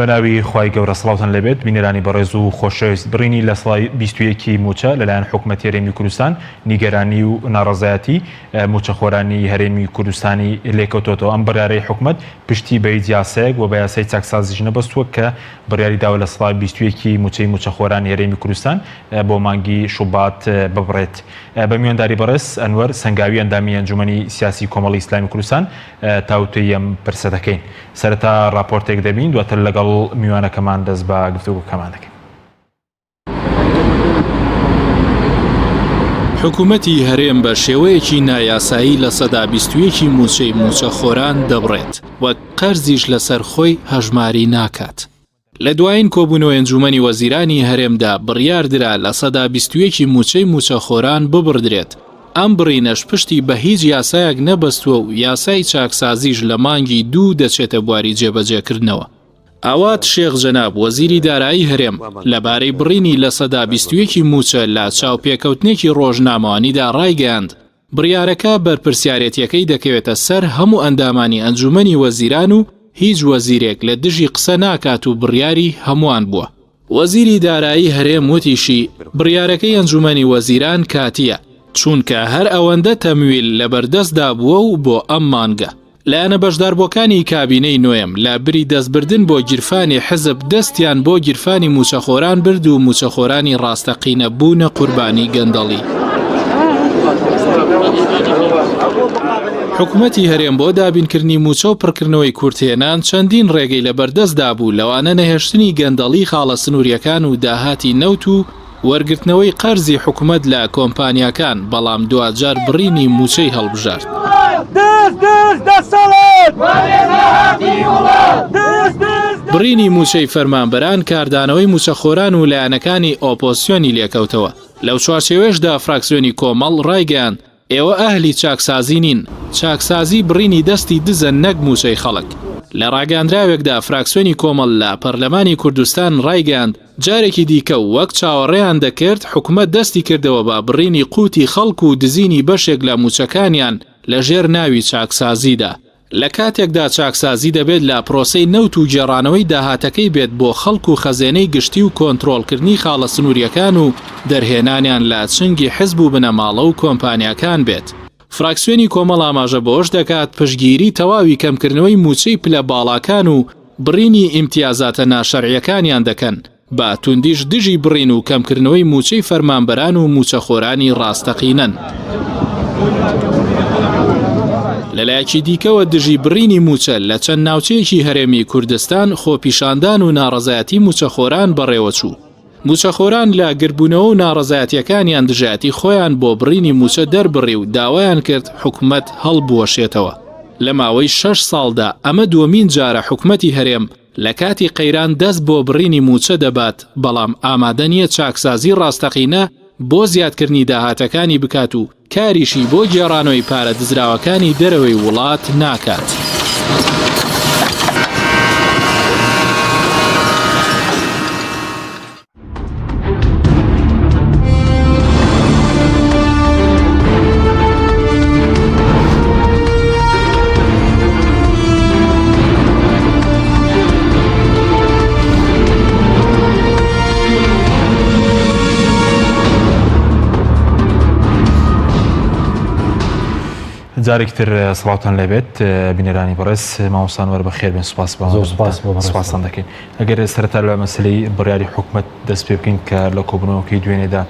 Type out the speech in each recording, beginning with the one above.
بەناوی خوای گەورە سڵاوتان لەبێت بینێرانی بەڕێز و خۆشەویست بڕینی لە ساڵی 21 موچە لەلایەن حکومەتی هەرێمی کوردستان نیگەرانی و ناڕەزایەتی موچەخۆرانی هەرێمی کوردستانی لێکەوتۆتەوە. ئەم بڕیارەی حکومەت پشتی بە یاسایەک و بە یاسای چاکسازیش نەبەستووە کە بڕیاری داوە لە ساڵی 21 موچەی موچەخۆرانی هەرێمی کوردستان بۆ مانگی شوبات ببڕێت. بە میوانداری بەڕێز ئەنوەر سەنگاوی ئەندامی ئەنجومەنی سیاسی کۆمەڵی ئیسلامی کوردستان تاوتوی ئەم پرسە دەکەین. سەرەتا راپۆرتێک دەبین دواتر لەگەڵ میوانەکەمان دەست بە گفتوگۆکەمان دەکەین. حکوومەتی هەرێم بە شێوەیەکی نایاسایی لە سەدا 21 موچەی موچەخۆران دەبڕێت وەک قەرزیش لەسەر خۆی هەژماری ناکات. لە دوایین کۆبوونەوەی ئەنجومەنی وەزیرانی هەرێمدا بڕیاردرا لە سەدا 21 موچەی موچەخۆران ببڕدرێت. ئەم بڕینەش پشتی بە هیچ یاسایەک نەبەستووە و یاسای چاکسازیش لە مانگی 2 دەچێتە بواری جێبەجێکردنەوە. ئاوات شێخ جەناب وەزیری دارایی هەرێم لەبارەی بڕینی لە سەدا 21 موچە لە چاوپێکەوتنێکی ڕۆژنامەوانیدا ڕایگەیاند بڕیارەکە بەرپرسیارەتیەکەی دەکەوێتە سەر هەموو ئەندامانی ئەنجومەنی وەزیران و هیچ وەزیرێک لە دژی قسە ناکات و بڕیاری هەمووان بووە. وەزیری دارایی هەرێم وتیشی بڕیارەکەی ئەنجومەنی وەزیران کاتیە چونکە هەر ئەوەندە تەمویل لە بەردەستدا بووە و بۆ ئەم مانگە. لایەنە بەشداربووەکانی کابینەی نوێم لە بری دەستبردن بۆ گیرفانی حزب دەستیان بۆ گیرفانی موچەخۆران برد و موچەخۆرانی ڕاستەقینە بوونە قوربانی گەندەڵی. حکوومەتی هەرێم بۆ دابینکردنی موچە و پڕکردنەوەی کورتێنان چەندین ڕێگەی لە بەردەستدا بوو لەوانە نەهێشتنی گەندەڵی خاڵە سنووریەکان و داهاتی نەوت و وەرگرتنەوەی قەرزی حکوومەت لە کۆمپانیاکان بەڵام دوجار بڕینی موچەی هەڵبژارد. بڕینی موچەی فەرمانبەران کاردانەوەی موچەخۆران و لایەنەکانی ئۆپۆزیسیۆنی لێکەوتەوە. لەو چوارچێوەیەشدا فراکسیۆنی کۆمەڵ ڕایگەیاند ئێوە ئەهلی چاکسازی نین، چاکسازی بڕینی دەستی دزە نەک موچەی خەڵک. لە ڕاگەاندراوێکدا فراکسیۆنی کۆمەڵ لە پەرلەمانی کوردستان ڕایگەیاند جارێکی دیکە وەک چاوەڕێیان دەکرد حکوومەت دەستی کردەوە بە بڕینی قوتی خەڵک و دزینی بەشێک لە موچەکانیان لە ژێر ناوی چاکسازیدا. لە کاتێکدا چاکسازی دەبێت لە پرۆسەی نەوت و گێڕانەوەی داهاتەکەی بێت بۆ خەڵک و خەزێنەی گشتی و کۆنتڕۆڵکردنی خاڵە سنووریەکان و دەرهێنانیان لە چنگی حزب و بنەماڵە و کۆمپانیاکان بێت. فراکسیۆنی کۆمەڵ ئاماژە بەوەش دەکات پشتگیری تەواوی کەمکردنەوەی موچەی پلە باڵاکان و بڕینی ئیمتیازاتە ناشەرعیەکانیان دەکەن بە توندیش دژی بڕین و کەمکردنەوەی موچەی فەرمانبەران و موچەخۆرانی ڕاستەقینەن. لەلایەکی دیکەوە دژی بڕینی موچە لە چەند ناوچەیەکی هەرێمی کوردستان خۆپیشاندان و ناڕەزایەتی موچەخۆران بەڕێوەچوو. موچەخۆران لە گربوونەوە و ناڕەزایەتیەکانیان دژایەتی خۆیان بۆ بڕینی موچە دەربڕی و داوایان کرد حکوومەت هەڵبوەشێتەوە. لە ماوەی 6 ساڵدا ئەمە دووەمین جارە حکوومەتی هەرێم لە کاتی قەیران دەست بۆ بڕینی موچە دەبات بەڵام ئامادە نییە چاکسازی ڕاستەقینە بۆ زیادکردنی داهاتەکانی بکات و کاریشی بۆ گێڕانەوەی پارە دزراوەکانی دەرەوەی وڵات ناکات. جارێکتر سڵاوتان لەبێت بینێرانی بەڕێز مامۆستان وەرە بەخێر بێن سوپاسان دەکەین. ئەگەر سەرەتا لە مەسلەی بڕیاری حکوومەت دەست پێ بکەین کە لە کۆبوونەوەکەی دوێنێدا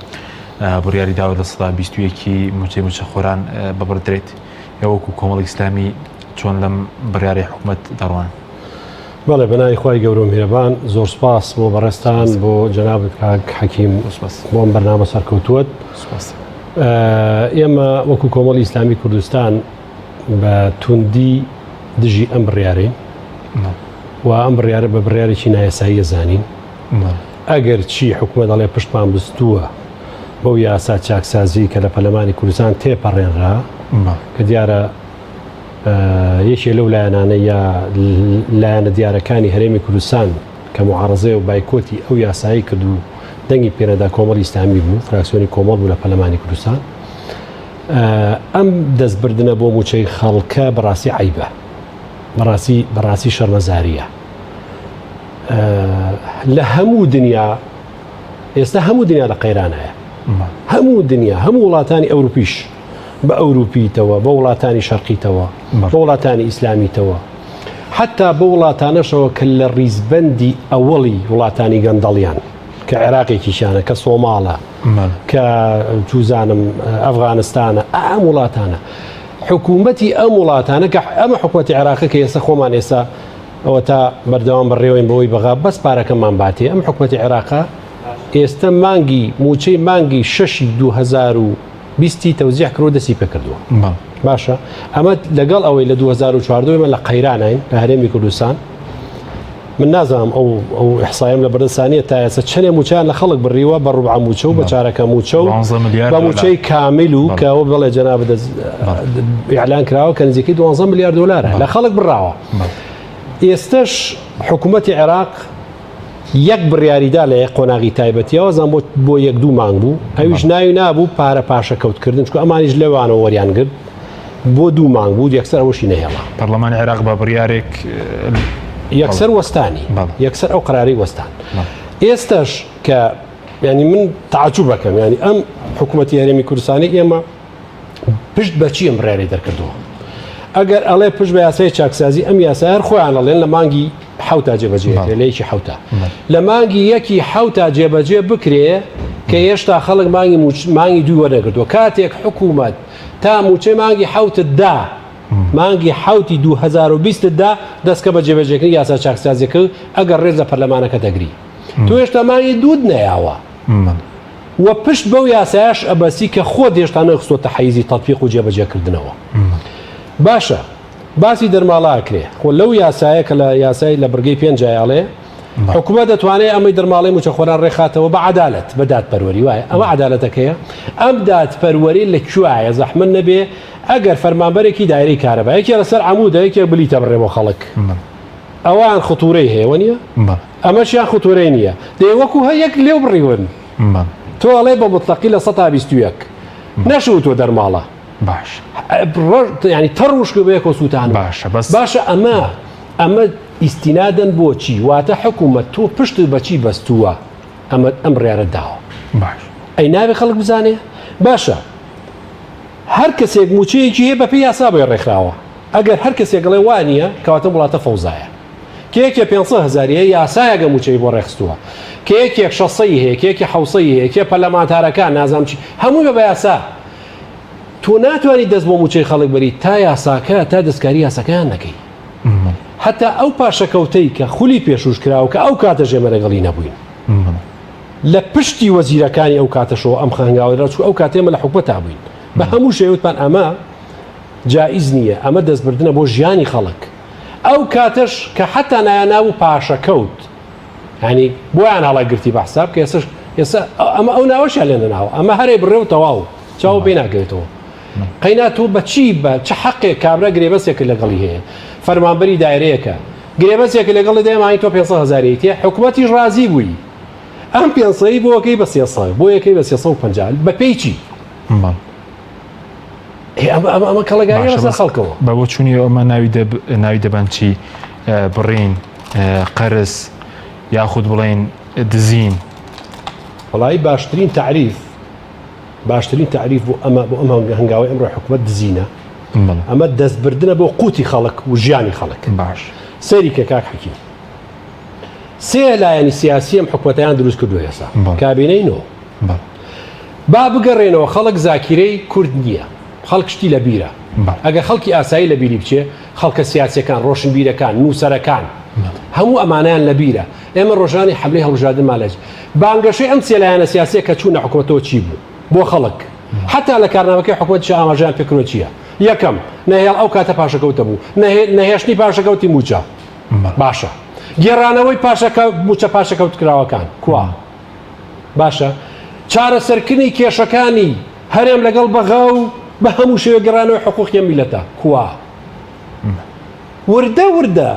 بڕیاری داوە لە سەدا 21 موچەی موچەخۆران ببڕدرێت یا وەکو کۆمەڵی ئیسلامی چۆن لەم بڕیاری حکوومەت دەڕوان؟ بەڵێ بەناوی خوای گەورە و میهرەبان زۆر سوپاس بۆ بەڕێستان بۆ جەنابەت کاک حەکیم بۆ ئەم بەرنامە سەرکەوتووەت. ئێمە وەکو کۆمەڵی ئیسلامی کوردستان بە توندی دژی ئەم بڕیارەین و ئەم بڕیارە بە بڕیارێکی نایاسایی زانین. ئەگەر چی حکوومەت دەڵێ پشتمان بستووە بەو یاسا چاکسازی کە لە پەرلەمانی کوردستان تێپەڕێنرا کە دیارە یەکێ لەو لایەنانە یا لایەنە دیارەکانی هەرێمی کوردستان کە معارەزەی و بایکۆتی ئەو یاسایی کرد و دەنگی پێنەدا کۆمەڵی ئیسلامی بوو، فراکسیۆنی کۆمەڵ بوو لە پەرلەمانی کوردستان. ئەم دەستبردنە بۆ موچەی خەڵکە بەڕاستی عیبە، بەڕاستی شەرمەزاریە. لە هەموو دنیا ئێستا هەموو دنیا لە قەیرانایە هەموو دنیا هەموو وڵاتانی ئەوروپیش بە ئەوروپیتەوە بە وڵاتانی شەرقیتەوە بە وڵاتانی ئیسلامیتەوە حتا بە وڵاتانەشەوە کە لە ڕیزبەندی ئەوەڵی وڵاتانی گەندەڵیان کە عێراقێکیشانە کە سۆماڵە کە تووزانم ئەفغانستانە ئەم وڵاتانە حکوومەتی ئەم وڵاتانە کە ئەمە حکوومەتی عێراقی کە ئێستا خۆمان ئێستا ئەوە تا بەردەوام بڕێوەین بەوەی بەغا بەس پارەکەمان باتێ ئەم حکوومەتی عێراقا ئێستا مانگی موچەی مانگی 6 2020 تەوزیع کردو دەستی پێکردووە باشە ئەمە لەگەڵ ئەوەی لە 2014 مە لە قەیرانین لە هەرێمی کوردستان من نازانم ئەو احسایم لە بەردەستانیە تا ئێستا چەندێ موچیان لە خەڵک بڕیوە بە ڕوبع موچە و بە چارەکە موچە و بە موچەی کامل و کە ئەوە بڵێ جەناب ئیعلان کراوە کە نزیکەی 12 ملیار دلارە لە خەڵک بڕاوە ئێستش حکوومەتی عێراق یەک بڕیاریدا لە یەک قۆناغی تایبەتیەوە زان بۆ 1-2 مانگ بوو ئەویش ناوی نابوو پارە پاشەکەوتکردن چکە ئەمانیش لەوانەوە وەریان گرت بۆ 2 مانگ بوو یەکسەر ئەوەشی نەهێڵا پەرلەمانی عێراق بە بڕیارێک یەکسەر وەستانی یەکسەر ئەو قەراری وەستان ئێستش کە ینی من تعجب بکەم ینی ئەم حکوومەتی هەرێمی کوردستانی ئێمە پشت بەچی ئەم بڕیاری دەرکردووە ئەگەر ئەڵێ پشت بە یاسای چاکسازی ئەم یاسایە خۆیان ئەڵێن لە مانگی حوتا جێبەجێ لە یەکی حوتا لە مانگی یەکی حوتا جێبەجێ بکرێ کە هێشتا خەڵک مانگی دوو وەرنەگرتووە کاتێک حکوومەت تا موچەی مانگی حوتدا مانگی حوتی 2020 دا دەستکە بە جێبەجێکردنی یاسا چاکسازیەکە ئەگەر ڕێز لە پەرلەمانەکە دەگری تو هێشتا مانگی دوود نەیاوە وە پشت بەو یاسایش ئەبەسی کە خۆ هێشتا نەخستۆتە حەیزی تەطبیق و جێبەجێکردنەوە باشە باسی دەرماڵاکرێ خۆ لەو یاسایە کە لە یاسای لە بڕگەی 5 جایاڵێ حکوومەت دەتوانێت ئەمەی دەرماڵی موچەخۆران ڕێخاتەوە بە عەدالەت بە دادپەروەری وایە ئەمە عەدالەتەکەیە ئەم دادپەروەری لە کوایە زەحمەت نەبێ ئەگەر فەرمانبەرێکی دایرەی کارەبایەکی لەسەر عەموودە یەکێک بلیتە بڕێ بۆ خەڵک ئەوان خەتوورەی هەیە نییە ئەمەشیان خەتوورەی نییە دەی وەکو هەیەک لێو بڕیون تۆ ئەڵێ بە مطلقی لە 121 نەشوتۆ دەرماڵە باش ینی تەڕوشکە بەیەکۆ سووتان باشە ئەمە ئیستینادەن بۆچی واتە حکوومەت تۆ پشت بەچی بەستووە ئەم ڕێرە داوە باش ئەی نابێ خەڵک بزانێ باشە هەر کەسێک موچەیەکی هەیە بە پێی یاسا بۆی ڕێکراوە ئەگەر هەر کەسێک گڵێ وانە کەواتە وڵاتە فەوزایە کێکێ 500,000 یاسایەگە موچەی بۆ ڕێخستووە کێکێک 600 هەیە کێکی 700 هەیە کێ پەرلەمانتارەکان نازام چی هەمووی بە یاسا تۆ ناتوانانی دەست بۆ موچەی خەڵک بەری تا یاساکە تا دەستکاری یاسەکەیان نەکەی حتا ئەو پاشەکەوتەی کە خولی پێشوش کراوە کە ئەو کاتە ژێمەرەگەڵی نەبووین لە پشتی وەزیرەکانی ئەو کاتەشەوە ئەم خەنگاوی ئەو کاتێمە لە حکومەت بووین بە هەموو شێوتمان ئەمە جائز نییە ئەمە دەستبردنە بۆ ژیانی خەڵک ئەو کاتەش کە حتا نایاناو پاشەکەوت ینی بۆیان هەڵەگرتی بە حساب کە ئێستا ئەمە ئەو ناوەشیان لێ نەناوە ئەمە هەرێ بڕێ و تەواو چاو پێ ناکەوێتەوە قەینا تۆ بەچی بە چه حەقێک کابرا گرێبەسێک لەگەڵی هەیە فەرمانبەری دایرەیەکە گرێبەسێک لەگەڵی دەیەمانی تۆ 500,000 تێ حکوومەتیش ڕازی بووی ئەم 500 بۆ یەکەی بە 300 بۆ یەکەی بە 350 بە پێی چی ئەمە کەڵەگاری لەسەر خەڵکەوە بە بۆ چوونی ئەمە ناوی دەبەن چی بڕین قەرز یاخود بڵێن دزین وڵی باشترین تعریف بۆ ئەمە هەنگاوی ئەمڕۆ حکومەت دزینە ئەمە دەستبردنە بۆ قوتی خەڵک و ژیانی خەڵک باش سەری کە کاک حەکیم سێ لایەنی سیاسی ئەم حکومەتیان دروست کردووە ئێستا کابینەینەوە با بگەڕێنەوە خەڵک زاکیرەی کورد نییە خەڵک شتی لە بیرە ئەگەر خەڵکی ئاسایی لە بیری بچێ خەڵکە سیاسەکان ڕۆشنبیرەکان نووسەرەکان هەموو ئەمانیان لە بیرە ئێمە ڕۆژانی حملەی هەڵبژاردن مالەج بانگەشەی ئەم سێ لایەنە سیاسیە کە چوونە حکومەتەوە چی بوو بۆ خەڵک حتا لە کارنامەکەی حکومەتیش ئاماژیان پێکردووە چییە یەکەم نەهێڵ ئەو کاتە پاشەکەوتە بوو نەهێشتنی پاشەکەوتی موچە باشە گێڕانەوەی موچە پاشەکەوت کراوەکان کوا باشە چارەسەرکردنی کێشەکانی هەرێم لەگەڵ بەغا و بە هەموو شێوە گەڕانەوەی حقوقی میلەتە کوا وردە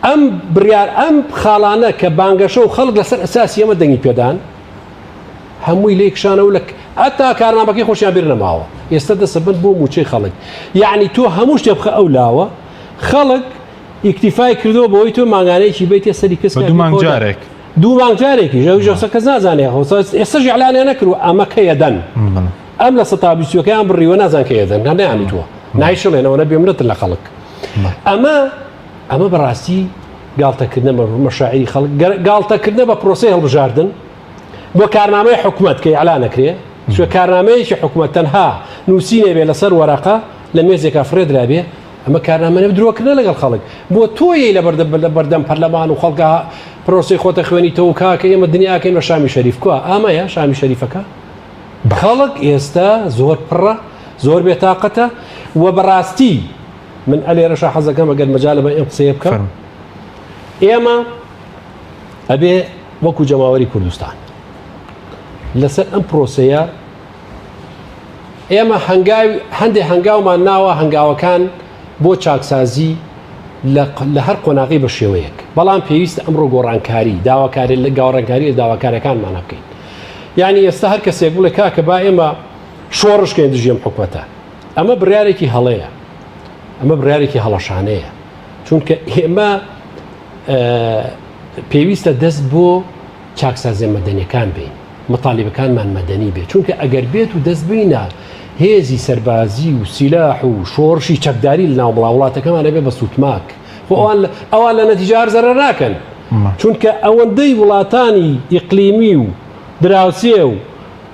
ئەم بڕیار ئەم خاڵانە کە بانگەشە و خەڵک لەسەر ئەساسی ئەمە دەنگی پێدان هەمووی لێکشانە و لە ئەتا کارنامەکەی خۆشیان بیر نەماوە ئێستا دەسەبن بۆ موچەی خەڵک یعنی تۆ هەموو شتێ بخە ئەو لاوە خەڵک ئیکتیفای کردەوە بۆی تۆ ماگانەیەکی بیتێ سەری کەس دوو مانگجارێکی ژەوی کەس نازانێ ئێستا ژعلانیان نەکرد ئەمە کەیەدەن ئەم لە 120ەکەیان بڕیوە نازان کەیەدەن نەیانیتووە نایشڵێنەوە نەبێمرێت لە خەڵک ئەمە بەڕاستی گاڵتەکردنە مەشاعری خەڵک گاڵتەکردنە بە پرۆسەی هەڵبژاردن بۆ کارنامەی حکوومەت کە ئیعلان نەکرێ شوێ کارنامەیەکی حکوومەت تەنها نووسینێ بێ لەسەر وەرەقە لە مێزێکا فرێدرا بێ ئەمە کارنامە درۆکردنە لەگەڵ خەڵک بۆ تۆیە لە بەردەم پەرلەمان و خەڵکە پرۆسی خۆتە خوێنیتەوە کاکە ئێمە دنیاکەین بە شامی شەریف کووە ئامەیە شامی شەریفەکە خەڵک ئێستا زۆر پڕە زۆر بێتاقەتە و بەڕاستی من ئەلێرەشا حەزەکەم ئەگەر مەجالە بە ئێم قسەیە بکەم ئێمە ئەبێ وەکو جەماوەری کوردستان لەسەر ئەم پرۆسەیە ئێمە هەندێک هەنگاومان ناوە هەنگاوەکان بۆ چاکسازی لە هەر قۆناغی بە شێوەیەک بەڵام پێویستە ئەمڕۆ گۆڕانکاری داواکاری لە گاوڕانکاری لە داواکارەکانمانە بکەین یعنی ئێستا هەر کەسێک بڵێ کاکە با ئێمە شۆڕشکەین دژێم حکومەتە ئەمە بڕیارێکی هەڵەیە ئەمە بڕیارێکی هەڵەشانەیە چونکە ئێمە پێویستە دەست بۆ چاکسازی مەدەنیەکان بین مەطالیبەکانمان مەدەنی بێت چونکە ئەگەر بێت و دەست بینە هێزی سەربازی و سیلاح و شۆڕشی چەکداری لە ناو وڵاتەکەمانە بێ بە سووتماک ئەوان لە نەتیجار زەرەر ناکەن چونکە ئەوەندەی وڵاتانی ئیقلیمی و دراوسێ و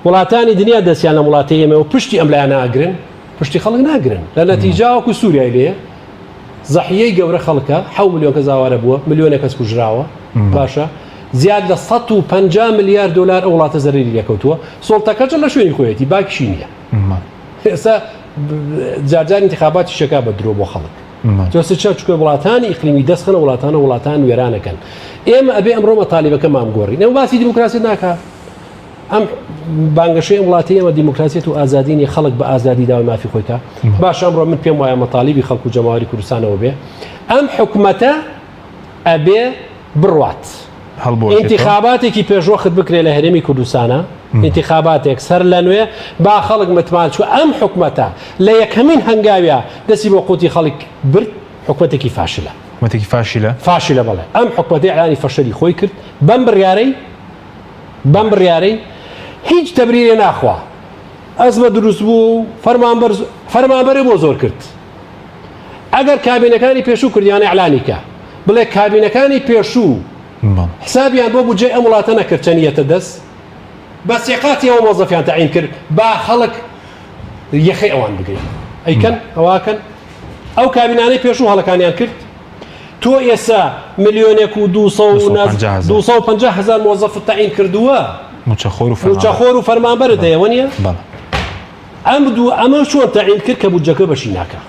وڵاتانی دنیا دەستیان لە وڵاتی ئێمە و پشتی ئەم لایەن ناگرن پشتی خەڵک ناگرن لە نەتیجاوەکو سووریای لێ زەحیەی گەورە خەڵکە 7 ملیۆن کەس ئاوارە بووە ملیۆنە کەس کوژراوە باشە زیاد لە 150 ملیار دلار ئەو وڵاتە زەرری لێکەوتووە سۆڵتەکەچ لە شوێنی خۆیەتی باکیشی نییە ئێستا جارجار انتخاباتی شەکا بە درۆ بۆ خەڵک تۆسە چکە وڵاتانی ئیقلیمی دەستخەنە وڵاتانە وڵاتان وێرانەکەن ئێمە ئەبێ ئەمڕۆ مەطالیبەکەمان گۆڕین ئەمە باسی دیموکراسی ناکات ئەم بانگەشەی وڵاتی ئێمە دیموکراسیەت و ئازادینی خەڵک بە ئازادی داوای مافی خۆیکە باش ئەمڕۆ من پێم وایە مەطالیبی خەڵک و جەماوەری کوردستانەوە بێ ئەم حکومەتە ئەبێ بڕوات انتخاباتێکی پێشوەخت بکرێ لە هەرێمی کوردستانە انتخاباتێک سەر لە نوێ با خەڵک متمان چوو ئەم حکومەتە لە یەکەمین هەنگاویە دەستی بۆ قوتی خەڵک برد حکومەتێکی فاشلە فاشلە بەڵێ ئەم حکومەتی ئەعلانی فەشەلی خۆی کرد بەم بڕیارەی هیچ تەبریرێ ناخوا ئەزمە دروست بوو فەرمانبەرێ بۆ زۆر کرد ئەگەر کابینەکانی پێشوو کردیانە ئەعلانیکە بڵێ کابینەکانی پێشوو حسابیان بۆ بودجێ ئەم وڵاتە نەکرد چەندیەتە دەست بە سێقاتی ئەوە مۆزەفیان تەعین کرد با خەڵک یەخەی ئەوان بگرین ئەیکەن ئەواکەن ئەو کابینانەی پێشوو هەڵەکانیان کرد تۆ ئێستا ملیۆنێک و 250,000 مۆزەف تەعین کردووە موچەخۆر و فەرمانبەرت هەیە وەنیە ئەمە چۆن تەعین کرد کە بودجەکە بەشی ناکە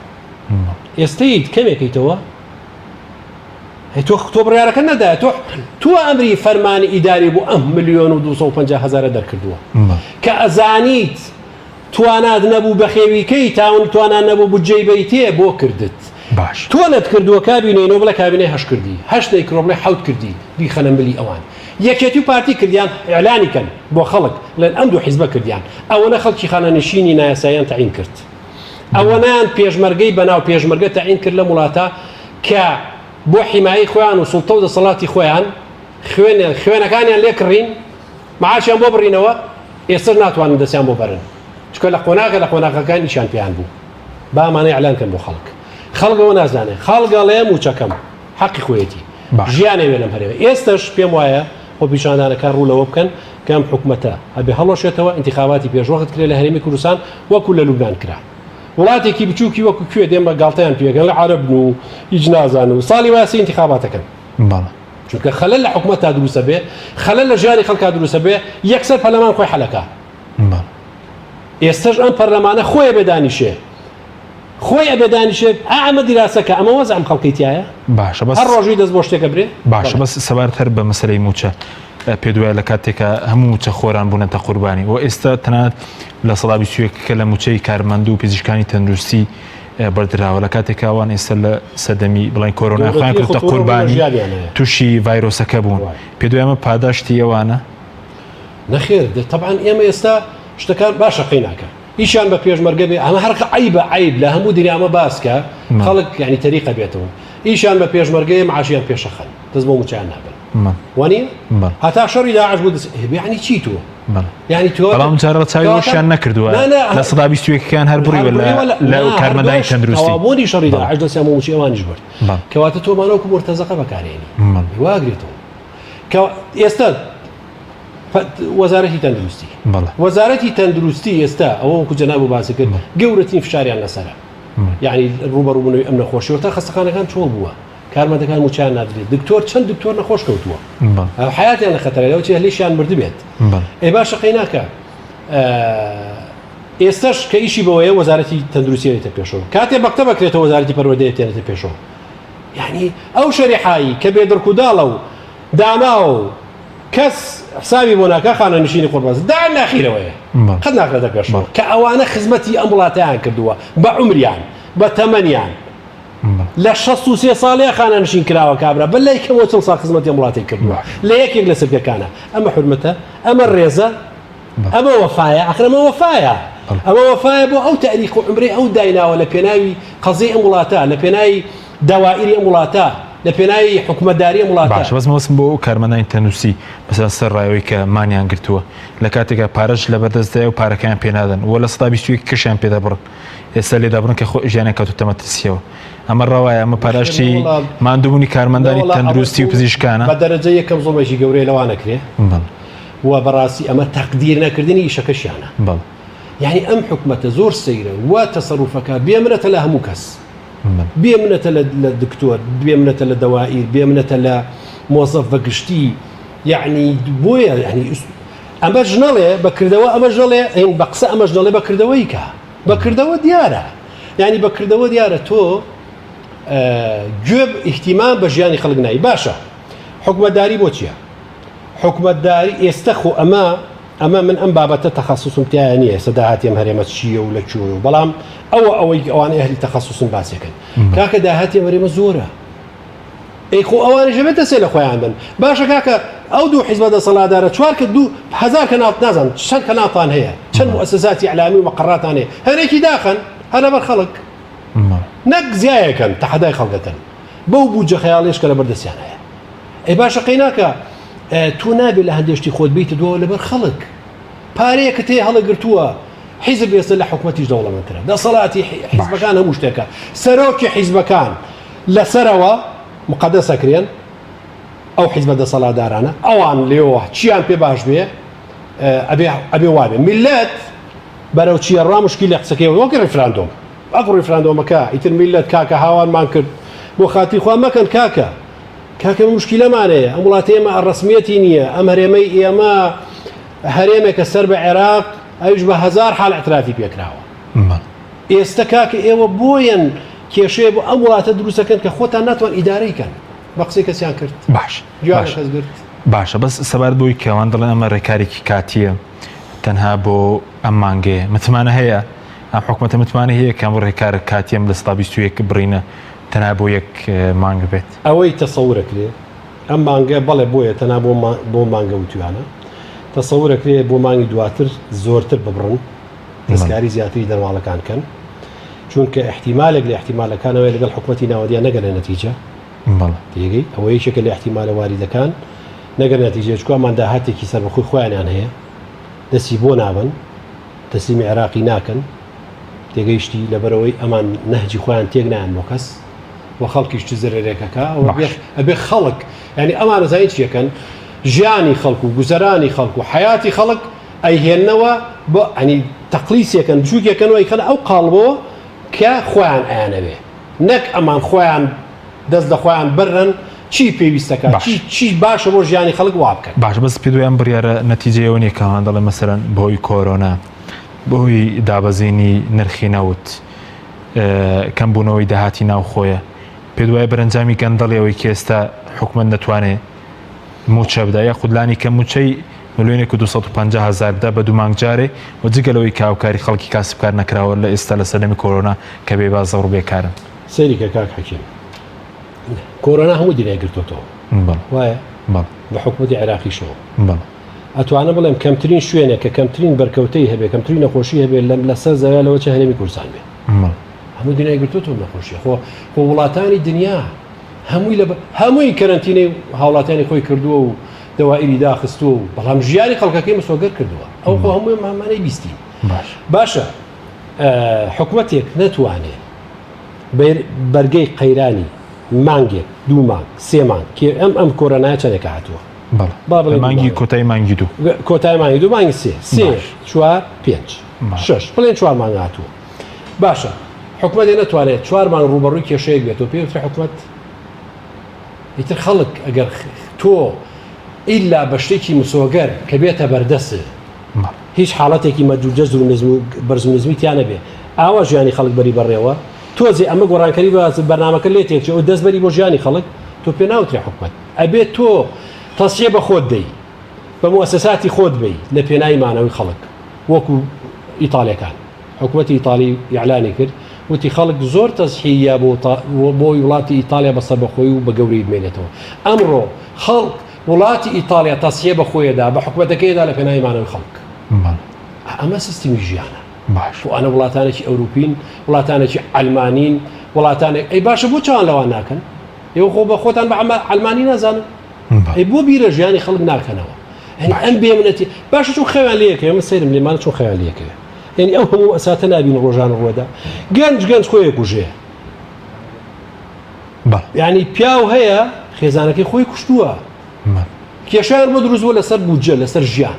ئێستایت کەمێکیتەوە تۆ بڕیارەکە نەدایە تۆ ئەمری فەرمانی ئیداری بۆ ئەم ملیۆن و 250,000 دەرکردووە کە ئەزانیت توانات نەبوو بە خێویکەی تاون توانان نەبوو بودجەی بەیتێ بۆ کردت باش تۆ نەت کردووە کابینەوە بڵێ کابینەی هەش کردی هەشتەی کڕۆبڵێ حەوت کردی بیخەنە ملی ئەوان یەکێتی و پارتی کردیان ئیعلانیکەن بۆ خەڵک لەن ئەم دوو حیزبە کردیان ئەوەنە خەڵکی خانەنشینی نایاساییان تەعین کرد ئەوەنیان پێشمەرگەی بەناو پێشمەرگە تەعین کرد لە وڵاتە کە بۆ حیمایی خۆیان و سوڵتە و دەسەڵاتی خۆیان خوێنەکانیان لێ کڕین معاشیان بۆ بڕینەوە ئێستا ناتوانن دەستیان بۆ بەرن چکە لە قۆناغەکانیشان پێیان بوو با ئەمانەی ئەعلانکەن بۆ خەڵکەوە نازانێت خەڵگەڵێ موچەکەم حەقی خۆیەتی ژیانەوێ لەم هەرێوە ئێستش پێم وایە خۆ پیشاندانەکان ڕوولەوە بکەن کە ئەم حکومەتە ئەبێ هەڵۆشێتەوە انتخاباتی پێشوەخت کرێ لە هەرێمی کوردستان وەکو لە لوبنان کرا وڵاتێکی بچووکی وەکو کوێ دێن بە گاڵتەیان پێگەن لە عەرەبن و هیچ نازانن و ساڵی واسی انتخاباتەکەن چونکە خەلەل لە حکومەتتا دروستە بێ خەلەل لە ژیانی خەڵکا دروستە بێ یەکسەر پەرلەمان خۆی حەلەکە ئێستش ئەم پەرلەمانە خۆی بێدانیشێ خۆی ئەبێدانیشێ ئەمە دیراسەکە ئەمە وەز ئەم خەڵکیتیایە باشە بەس هەر ڕۆژی دەست بۆ شتێکە برێ باشە بەس سەبارەت بە مەسەلەی موچە پێ دوایە لە کاتێکە هەموو موچە خۆران بوونەتە قوربانی و ئێستا تەنانەت لە سەدا 21 کە لە موچەی کارمەند و پزیشکانی تەندروستی بەردراوە لە کاتێکاوان ئێستا لە سەدەمی بڵین کۆرۆنا خۆیان کردتە قوربانی تووشی ڤایرۆسەکە بوون پێ دوایمە پاداشتی ئەوانە نەخێر طبعاً ئێمە ئێستا شتەکان باشە قەی ناکە هیچیان بە پێشمەرگە بێ ئەمە هەرکە عیبە عیب لە هەموو دنیا ئەمە باسکە خەڵک یعنی تەریقە بێتەوە ئیشان بە پێشمەرگەی معاشیان پێشەخەن دەست بۆ موچیان نابن وانە هەتا شەڕی داعش بوو یعنی چی تۆ یعنی تۆ بەڵام جارە چاویشیان نەکردووە لە سەدا 21 هەر بڕی لە کارمەندانی تەندروستی بۆنی شەڕی داعش دەستیان بۆ موچی ئەوانیش برد کەواتە تۆمانەوەکو مرتەزەقە بەکارێنی واگرێتەوە ئێستا وەزارەتی تەندروستی وەزارەتی تەندروستی ئێستا ئەوە وەکو جەناب و باسی کرد گەورەترین فشاریان لەسەرە یعنی ڕوبەڕووبوونەوەی ئەم نەخۆشیەوە تا خەستەخانەکان چۆڵ بووە کارمەندەکان موچیان نادرێت دکتۆر چەند دکتۆر نەخۆش کەوتووە حیاتیان لە خەتەرەوە چی هەلیشیان مردبێت ئەی باشە قەیناکە ئێستاش کە ئیشی بەوەیە وەزارەتی تەندروستیێتە پێشەوە کاتێ بەکتە بکرێتەوە وەزارەتی پەروەردەیەتێنێتە پێشەوە یعنی ئەو شەریحایی کە بێدڕکوداڵە و داماوە و کەس حسابی بۆ ناکە خانەنشینی قورباز دا ناخیرەوەیە قەت ناکرێتە پێشەوە کە ئەوانە خزمەتی ئەم وڵاتیان کردووە بە عومریان بە تەمەنیان لە 63 ساڵەیە خانەنشین کراوە کابرا بە لای کەمەوە چەند ساڵ خزمەتی ئەم وڵاتی کردووە لە یەکێک لە سەرکەکانە ئەمە حورمەتە ئەمە ڕێزە ئەمە وەفایە ئەخرەمە وەفایە ئەمە وەفایە بۆ ئەو تاریخ و عمرەی ئەو دایناوە لە پێناوی قەزەی ئەم وڵاتە لە پێناوی داوائری ئەم وڵاتە لە پێناوی حکومەتداری ئەم وڵاتە باش بەسم بۆ کارمەندانی تەندروستی بەسەر سەر ڕایەوەی کە مانیان گرتووە لە کاتێکە پارەش لە بەردەستدایە و پارەکەیان پێنادەن وە لە سەدا 21 کەشیان پێدەبڕن ئێستا لێدابڕن کە ژیانە کەوتوتەمە ترسیەوە ئەمە ڕەوایە ئەمە پاراشتی ماندووبوونی کارمەندانی تەندروستی و پزیشکانە بە دەرەجە یەکەم زۆربەشی گەورەی لەوانەکرێ و بەڕاستی ئەمە تەقدیر نەکردنی ئیشەکەشیانە یعنی ئەم حکومەتە زۆر سەیرە و تەسەڕوفەکە بێمنەتە لە هەموو کەس بێمنەتە لە دکتۆر بێمنەتە لە دەوائیر بێمنەتە لە مۆزەف بەگشتی یعنی بۆیە یعنی ئەمە ژنەڵێ بەکردەوە ئەمە ژەڵێ بە قسە ئەمە ژنەڵێ بەکردەوەی کە بەکردەوە دیارە یعنی بەکردەوە دیارە تۆ گوێ احتیمام بە ژیانی خەڵک نایی باشە حکومەتداری بۆ چییە حکومەتداری ئێستا خۆ ئەمە من ئەم بابەتە تەخەسوسم تایە نییە ئێستا داهاتیم هەرێمە چییە و لەکوێ و بەڵام ئەوەی ئەوانەی هەلی تەخەسوسم باسێکن کاکە داهاتی هەرێمە زۆرە ئەی خۆ ئەوانەی ژەبێتە سێ لە خۆیان بن باشە کاکە ئەو دوو حیزبە دەسەڵاتدارە چوار کە 2000 کەناڵ نازانم چەند کەناڵتان هەیە چەند مؤسساتی ئیعلامی و مەقەڕاتان هەیە هەرێکی داخەن هەر لەبەر خەڵک نەک زیایەکەن تەحەدای خەڵکەکەن بەو بوجە خەیاڵێش کە لەبەردەستیان هەیە ئەی باشە قەیناکە تو نابێت لە هەندێشتی خۆت بیت دووە لەبەر خەڵک پارەیە کە تێ هەڵەگرتووە حیزب ئێستا لە حکومەتیش دەوڵەمەندترە دەسەڵاتی حیزبەکان هەموو شتێکە سەرۆکی حیزبەکان لەسەرەوە مقەدەسەکرێن ئەو حیزبە دەسەڵاتدارانە ئەوان لێەوە چیان پێ باش بێ ئەبێ وابێ میلەت بەرەو چیە ڕامشکی لە قسەکەی وەک ڕیفراندۆم ئەو ڕیفراندۆمەکە ئیتر میلەت کاکە هاوانمان کرد بۆ خاتی خوا مەکەن کاکە مشکلەمانەیە ئەم وڵاتی ئێمە ڕسمیەتی نییە ئەم هەرێمەی ئێمە هەرێمێکە سەر بە عێراق ئەوش بە 1000 حاڵ اعترافی پێکراوە ئێستا کاکە ئێوە بۆیەن کێشەیە بۆ ئەم وڵاتە دروستەکەن کە خۆتان ناتوان ئیدارەیکەن بە قسەی کەسیان کرد باش باشە بەس سەبات بۆی کەوان دەڵێن ئەمە ڕێکارێکی کاتیە تەنها بۆ ئەم مانگەیە متمانە هەیە ئەم حکومەتە متمانە هەیە کەم ڕێکار کاتیم لە سەدا 21 بڕینە تەنها بۆ یەک مانگ بێت ئەوەی تەسەورەکرێ ئەم مانگە بەڵێ بۆیە تەنها بۆ مانگە وتوانە تەسەورەکرێ بۆ مانگی دواتر زۆرتر ببڕن دەستکاری زیاتری دەرماڵەکان کەن چونکە احتیمالێک لە احتیمالەکانەوەی لەگەڵ حکومەتی ناوەدیان نەگەنە نەتیجە تێگەی ئەوە یەکێکە لە احتیمالە واریدەکان نەگەر نەتیجە چکو ئەمان داهاتێکی سەر بەخۆی خۆیانیان هەیە دەستی بۆ نابن تەسلیمی عێراقی ناکەن تێگەیشتی لەبەرەوەی ئەمان نەهجی خۆیان تێک نایان بۆ کەس و خەڵکیش زرێرێکەکە ئەبێ خەڵک ینی ئەمان زای چیەکەن ژیانی خەڵک و گوزەرانی خەڵک و حیاتی خەڵک ئەیهێننەوە بۆ ئەنی تەقلیسیەکەن جووکێکەنەوەی خەن ئەو قاڵبەوە کە خۆیان ئەیانەوێ نەک ئەمان خۆیان دەست لە خۆیان بڕن چی پێویستەکە چی باشە بۆ ژیانی خەڵک وا بکەن باش بەس پێ دویان بڕیارە نەتیجەیەوە نیە کەوان دەڵێ مەسەرەن بۆی کۆرۆنا بۆی دابەزینی نرخی نەوت کەمبوونەوەی داهاتی ناوخۆیە پێ دوایە بەرەنجامی گەندەڵیەوەی کە ئێستا حکومەت نەتوانێت موچە بدە یا خودلانی کە موچەی ملیۆنێک و 250,000 دا بە دوو مانگ جارێ و جگەلەوەی کاوکاری خەڵکی کاسبکار نەکراوە لە ئێستا لە سەردەمی کۆرۆنا کە بێ بازە ڕوو بێکارن سەیری کە کاک حەکیم کۆرۆنا هەموو دیرای گرتوتەوە وایە بە حکومەتی عێراقیشەوە ئەتوانە بڵێم کەمترین شوێنێک کە کەمترین بەرکەوتەی هەبێ کەمترین نەخۆشی هەبێت لەسەر زەویالەوە چه هەرێمی کوردستان بێ هەموو دنیای گرتوتەوە نەخۆشیە خۆ وڵاتانی دنیا هەمووی کەرنتینەی هاوڵاتیانی خۆی کردووە و دەوائری داخستووە و بەڵام ژیانی خەڵکەکەی مەسۆگەر کردووە ئەو خۆ هەمووی مامانەی بیستی باشە حکوومەتێک نەتوانێت بەرگەی قەیرانی مانگێک 2 مانگ 3 مانگ کە ئەم کۆرۆنایە چەندێکە هاتووە مانگی کۆتایی مانگی 2 کۆتای مانگی 2 مانگی 3 4 5 6 بڵێن 4 مانگ هاتووە باشە حکوومەت نەتوانێت 4 مانگ ڕوبەڕووی کێشەیەک بێتەوە پێوترە حکوومەت ئیتر خەڵک ئەگەر تۆ ئیلا بە شتێکی مسۆگەر کە بێتە بەردەست هیچ حاڵەتێکی مەجوجەز و بەرز و نزمی تیانە بێ ئاوا ژیانی خەڵک بەری بەڕێوە تۆزێ ئەمە گۆڕانکەری بەرنامەکە لێ تێکچێ و دەست بەری بۆ ژیانی خەڵک تۆ پێ ناوترێ حکوومەت ئەبێت تۆ تەسیە بە خۆت دەی بە مؤسساتی خۆت بی لە پێناوی مانەوەی خەڵک وەکو ئیتالیەکان حکوومەتی ئیتالی یعلانی کرد وتی خەڵک زۆر تەسحیە بۆی وڵاتی ئیتالیا بەسەر بەخۆی و بە گەوری بمێنێتەوە ئەمڕۆ خەڵک وڵاتی ئیتالیا تەسیە بە خۆیدا بە حکوومەتەکەیدا لە پێناوی مانەوەی خەڵک ئەمە سیستمی ژیانە باش و ئەنە وڵاتانێکی ئەوروپین وڵاتانێکی ئەلمانین وڵاتانێک ئەی باشە بۆ چاوان لەوان ناکەن ئێوە خۆ بە خۆتان بە ئەلمانی نازانن ئەی بۆ بیرە ژیانی خەڵک ناکەنەوە ئەم بێمنەتی باشە چون خەویان لێکە ئێمە سەیرم لێمانە چون خەویان لێکەوە یعنی ئەو هەموو ئەساتە نابین ڕۆژان ڕۆدا گەنج خۆی کوژێ یعنی پیاو هەیە خێزانەکەی خۆی کوشتووە کێشیان بۆ دروست بووە لەسەر بودجە لەسەر ژیان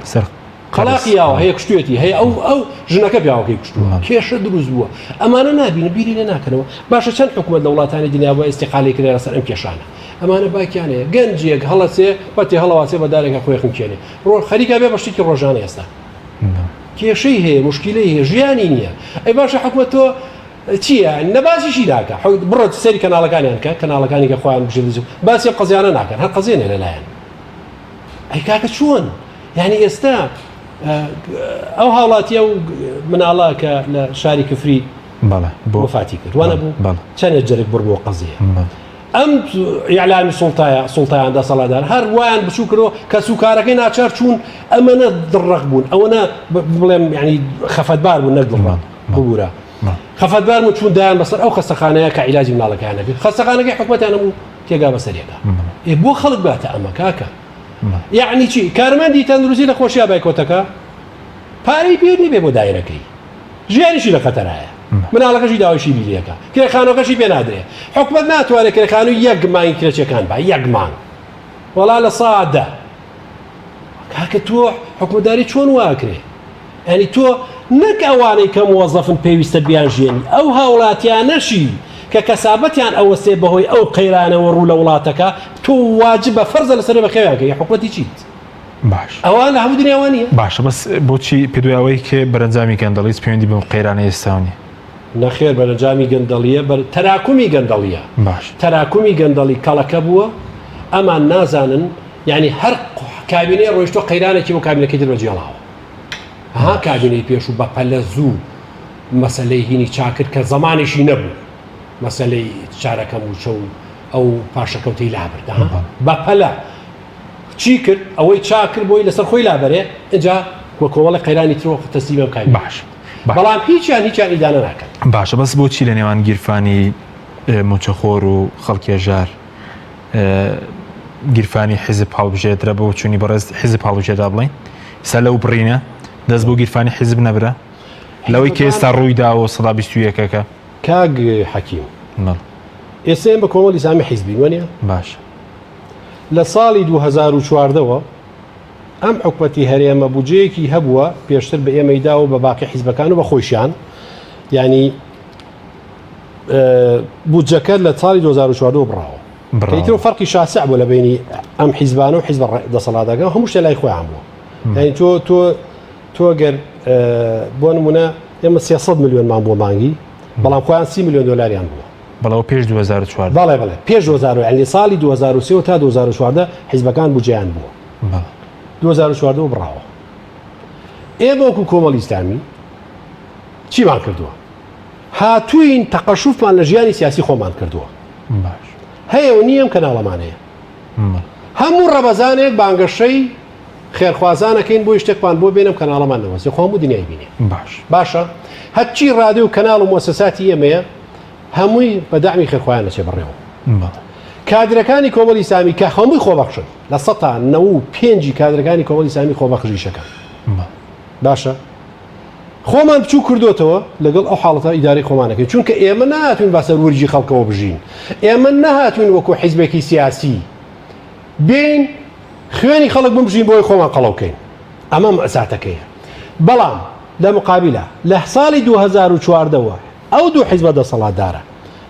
قەلاقیاوە هەیە کوشتێتی هەیە ئەو ژنەکە پیاوەکەی کوشتووە کێشە دروست بووە ئەمانە نابینە بیری لێ ناکەنەوە باشە چەند حکوومەت لە وڵاتانی دنیا بۆ ئێستیقالی کرێ لەسەر ئەم کێشانە ئەمانە باکیانەیە گەنجێک هەڵەسێ بەتی هەڵەواسێ بەدارێکە خۆی خنکێنێ خەریکا بێ بە شتێکی ڕۆژانە ئێستا کێشەی هەیە مشکلەی هەیە ژیانی نییە ئەی باشە حکوومەت تۆ چییە نەبازیشی ناکە بڕۆ سەری کەناڵەکانیان کە کەناڵەکانی کە خۆیان بژێ باسی قەزیانە ناکەن هەر قەزیێنێ لەلایەن ئەی کاکە چۆن یعنی ئێستا ئەو هاوڵاتیە و مناڵا کە لە شاری کفری وفاتی کرد وانە بوو چەندێک جەرێک بڕ بۆ قەزیە ئەم ئیعلامی سوڵتایان دەسەڵاتدار هەر وایان بچوو کردەوە کە سوکارەکەی ناچار چوون ئەمەنە دڕق بوون ئەوەنە بڵێم ینی خەفەتبار بوون نەک دڵڕان ببوورە خەفەتبار بوون چوون دایان بەسەر ئەو خەستەخانەیە کە عیلاجی مناڵەکەیان نەبێت خەستەخانەکەی حکوومەتیان هەموو تێگا بەسەریەکە بۆ خەڵک باتە ئەمە کاکە یعنی چی کارمەندی تەندروستی لە خۆشییا بایکۆتەکە پارەی پێ نیبێ بۆ دایرەکەی ژیانیشی لە خەتەرایە مناڵەکەشی داوایشی بیرەکە کرێخانەکەشی پێ نادرێ حکوومەت ناتوانێت کرێخان و یەک مانگی کرێچەکان با یەک مانگ وەڵا لە ساعەتدا کاکە تۆ حکومەتداری چۆن واکرێ ینی تۆ نەک ئەوانەی کە موەزەفن پێویستە بیانژێنی ئەو هاوڵاتیانەشی کە کەسابەتیان ئەوەسێ بەهۆی ئەو قەیرانەوە ڕوو لە وڵاتەکە تۆ واجبە فەرزە لەسەر بەخێوانکە یە حکومەتی چیت باش ئەوان لە هەموو دنیاوانیە باشە بەس بۆچی پێدوایەوەی کە بەرەنجامی گەندەڵیت پەیوەندی بەم قەیرانە ئێستاونی نەخێر بەرەنجامی گەندەڵیە تەراکمی گەندەڵیە باش تەراکمی گەندەڵی کەڵەکە بووە ئەمان نازانن یعنی هەر کابینەی ڕۆیشتۆ قەیرانێکی بۆ کابینەکەی تر بەجێڵاوە ها کابینەی پێش و بەپەلە زوو مەسەلەی هینی چاکرد کە زمانێکی نەبوو مەسەلەی چارەکەم وچە و ئەو پاشەکەوتەی لابرد بەپەلە چی کرد ئەوەی چاکرد بۆی لەسەر خۆی لابەرێ اینجا وە کۆمەڵی قەیرانی ترۆ تەسلیمەم کای باش بەڵام هیچیان ئیدانە ناکەن باشە بەس بۆچی لە نێوان گیرفانی موچەخۆر و خەڵکێژار گیرفانی حیزب هەڵبژێترە بۆ چوونی بەڕێز حیزب هەڵبژێدا بڵێن سا لەو بڕینە دەست بۆ گیرفانی حیزب نەبرە لەوەی کە ئێستا ڕوویداوە 121ەکە کاگ حەکیم ئێستا بە کۆمەڵی ئیسلامی حیزبی وەنیە باش لە ساڵی 2014ەوە ئەم حکومەتی هەرێمە بودجەیەکی هەبووە پێشتر بە ئێمەیداوە بە باقی حیزبەکان و بە خۆشیان ینی بودجەکە لە ساڵی 2014 بڕاوە کەیترۆ فەرقی شاسع بوو لە بینی ئەم حیزبانە و حیزب دەسەڵاتەکە هەموو شتێ لای خۆیان بووە ینی تۆ گەر بۆ نمونە ئێمە 300 میلیۆنمان بۆ مانگی بەڵام خۆیان 30 میلیۆن دۆلاریان بووە بەڵەوە پێش 2004 بەڵێ پێش 2000 ینی ساڵی 2023 تا 2014 حیزبەکان بودجەیان بووە 2014 بڕاوە ئێمە وەکو کۆمەڵی ئیسلامی چیمان کردووە هاتووین تەقەشوفمان لە ژیانی سیاسی خۆمان کردووە باش هەیە و نییەم کەناڵەمانەیە هەموو ڕەبەزانێک بانگەشەی خێرخوازانەکەین بۆی شتێکمان بۆ بێنم کەناڵەمان نەوەسێ خۆ هەموو دنیای بینێ باشە هەرچی ڕادیۆ و کەناڵ و مؤسساتی ئێمەیە هەمووی بە داعمی خێرخوایان نەچێ بڕێەوە کادرەکانی کۆمەڵی ئیسلامی کە هەمووی خۆبەخشن لە 95 کادرەکانی کۆمەڵی ئیسلامی خۆبەخشیشەکە باشە خۆمان بچوو کردوتەوە لەگەڵ ئەو حاڵەتە ئیداری خۆمانەکەی چونکە ئێمە نهاتوین بەسەر وەرجی خەڵکەوە بژین ئێمە نهاتوین وەکو حیزبێکی سیاسی بین خوێنی خەڵک بمژین بۆی خۆمان قەڵەوکەین ئەمە مەساتەکەیە بەڵام لە مقابلە لە ساڵی 2014ەوە ئەو دوو حیزبە دەسەڵاتدارە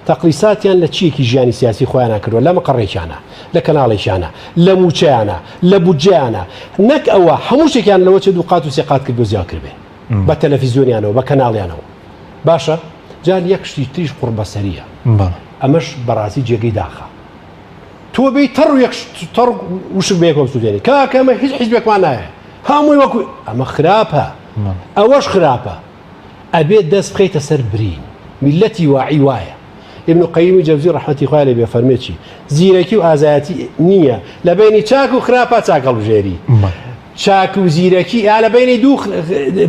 تەقلیساتیان لە چیەکی ژیانی سیاسی خۆیانە کردووە لە مەقڕێکیانە لە کەناڵێکیانە لە موچەیانە لە بودجەیانە نەک ئەوە هەموو شتێکیان لەوە چ دووقات و سێقات کرد زیاد کردبێ بە تەلەڤیزیۆنیانەوە بە کەناڵیانەوە باشە جار یەک شتی تریش قوربەسەریە ئەمەش بەڕاستی جێگەی داخە تۆ بێی تەڕ وشک بەیەکۆم سوودێنی کاکەمە هیچ حیزبێکمان نایە هەمووی وەکو ئەمە خراپە ئەوەش خراپە ئەبێت دەست بخەیتە سەر برین میلەتی واعی وایە ابن قەیمی جەوزی ڕەحمەتی خوای لێ بێ فەرمێکی زیرەکی و ئازایەتی نییە لە بینی چاک و خراپە چاکەڵبژێری چاک و زیرەکی یا لە بینی دوو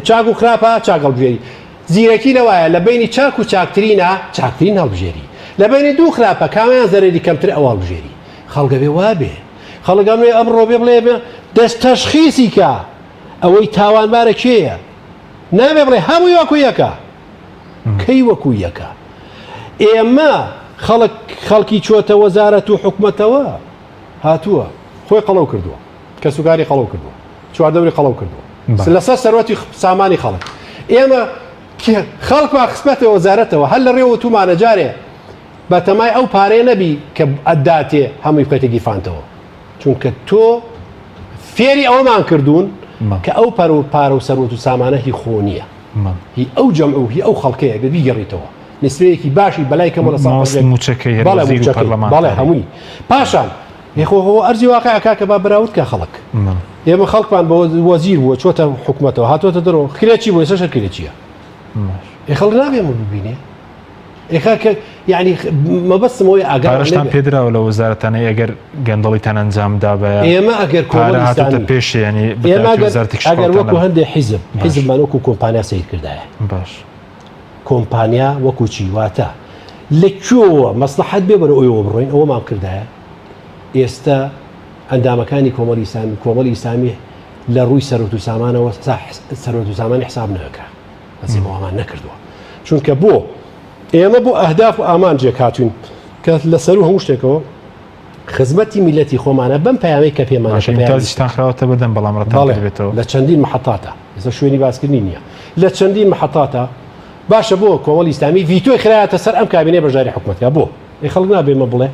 چاک و خراپە چاکەڵبژێری زیرەکی لەوایە لە بینی چاک و چاکترینە چاکترین هەڵبژێری لە بینی دوو خراپە کامیان زەرری کەمتر ئەو هەڵبژێری خەڵگە بێ وابێ خەڵگەمێ ئەمڕۆ بێ بڵێ بێ دەست تەشخیسی کە ئەوەی تاوانبارە کێیە نابێ بڵێ هەمووی وەکو یەکە کەی وەکو یەکە ئێمە خەڵکی چۆتە وەزارەت و حکومەتەوە هاتووە خۆی قەڵەو کردووە کە سوکاری قەڵەو کردووە چواردەوری قەڵەو کردووە لەسەر سەرەتی سامانی خەڵک ئێمە خەڵکمان خسمەتەوە وەزارەتەوە هەر لە ڕێوە تومانە جارێ بە تەمای ئەو پارەیە نەبی کە ئەداتێ هەمووی بکەیتە گیفانتەوە چونکە تۆ فێری ئەوەمان کردوون کە ئەو پارە و سەرۆت و سامانە هی خۆ نییە هی ئەو جەمع و هی ئەو خەڵکەیە بیگەڕیتەوە نسبەیەکی باشی بەلای کەمەڵە بەڵێ هەمووی پاشان یخۆ ئەرزی واقع کاکە با براوت کە خەڵک ئێمە خەڵکمان بە وەزیر بووە چۆتە حکومەتەوە هاتوۆتە دەرەوە کرێکی بۆ ێستا کرێکیە خەڵک نابێمە ببینێ ئێخاکە یعنی مەبەستمەوەی ئاگارشتان پێدراوە لە وەزارەتانەی ئەگەر گەندەڵیتان ئەنجامدا بە ئێمە ئەگەر کۆمەڵی پێش ینی ئەگەر وەکو هەندێک حیزبمان وەکو کۆمپانیا سیر کردایە باش کۆمپانیا وەکو چی واتە لەکوێوە مەسلحەت بێ بەرە ئەوەوە بڕۆین ئەوەمان کردایە ئێستا ئەندامەکانی کۆمەڵی ئیسلامی لە ڕووی سەرۆت و سامانەوە سەرۆت و سامانی حساب نەکە بەسێ بۆمان نەکردووە چونکە بۆ ئێمە بۆ ئەهداف و ئامان جێک هاتوین کە لەسەر و هەموو شتێکەوە خزمەتی میلەتی خۆمانە بەم پەیامەی کە پێمانشتان خراوەتە بەدەم بەڵام ڕێتەوە لە چەندین محەتاتە ئێستا شوێنی باسکردنی نییە لە چەندین محەتاتە باشە بۆ کۆمەڵی ئیسلامی ڤیتۆی خرایەتە سەر ئەم کابینەی بەژاری حکومەتەکە بۆ خەڵک نابێمە بڵێ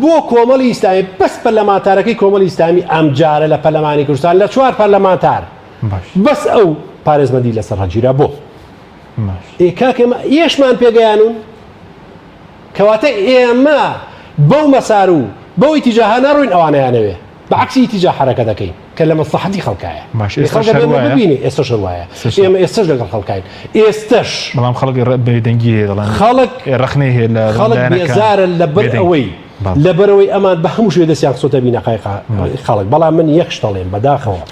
بۆ کۆمەڵی ئیسلامی بەس پەرلەمانتارەکەی کۆمەڵی ئیسلامی ئەم جارە لە پەرلەمانی کوردستان لە 4 پەرلەمانتار بەس ئەو پارێزمەندی لەسەر هەڵگیرا بۆ کاکەمە یەشمان پێگەیانون کەواتە ئێمە بەو مەسار و بەو ئیتیجاها ناڕووین ئەوانەیانەوێ بەعکسی ئیتیجا حرەکە دەکەین کە لە مەسلحەتی خەڵکایە ببینی ئێستا شەروایە ئێمە ئێستش لەگەڵ خەڵکاین ئێستش بەڵام خەڵکی بێدەنگی دەڵێن خەڵک ڕخنەی هەیە لە خەڵک بێزارە لەبەرەوەی ئەمان بە هەموو شوێ دەستیان قسۆتە بینەقای خەڵک بەڵام من یەک شتەڵێم بەداخەوە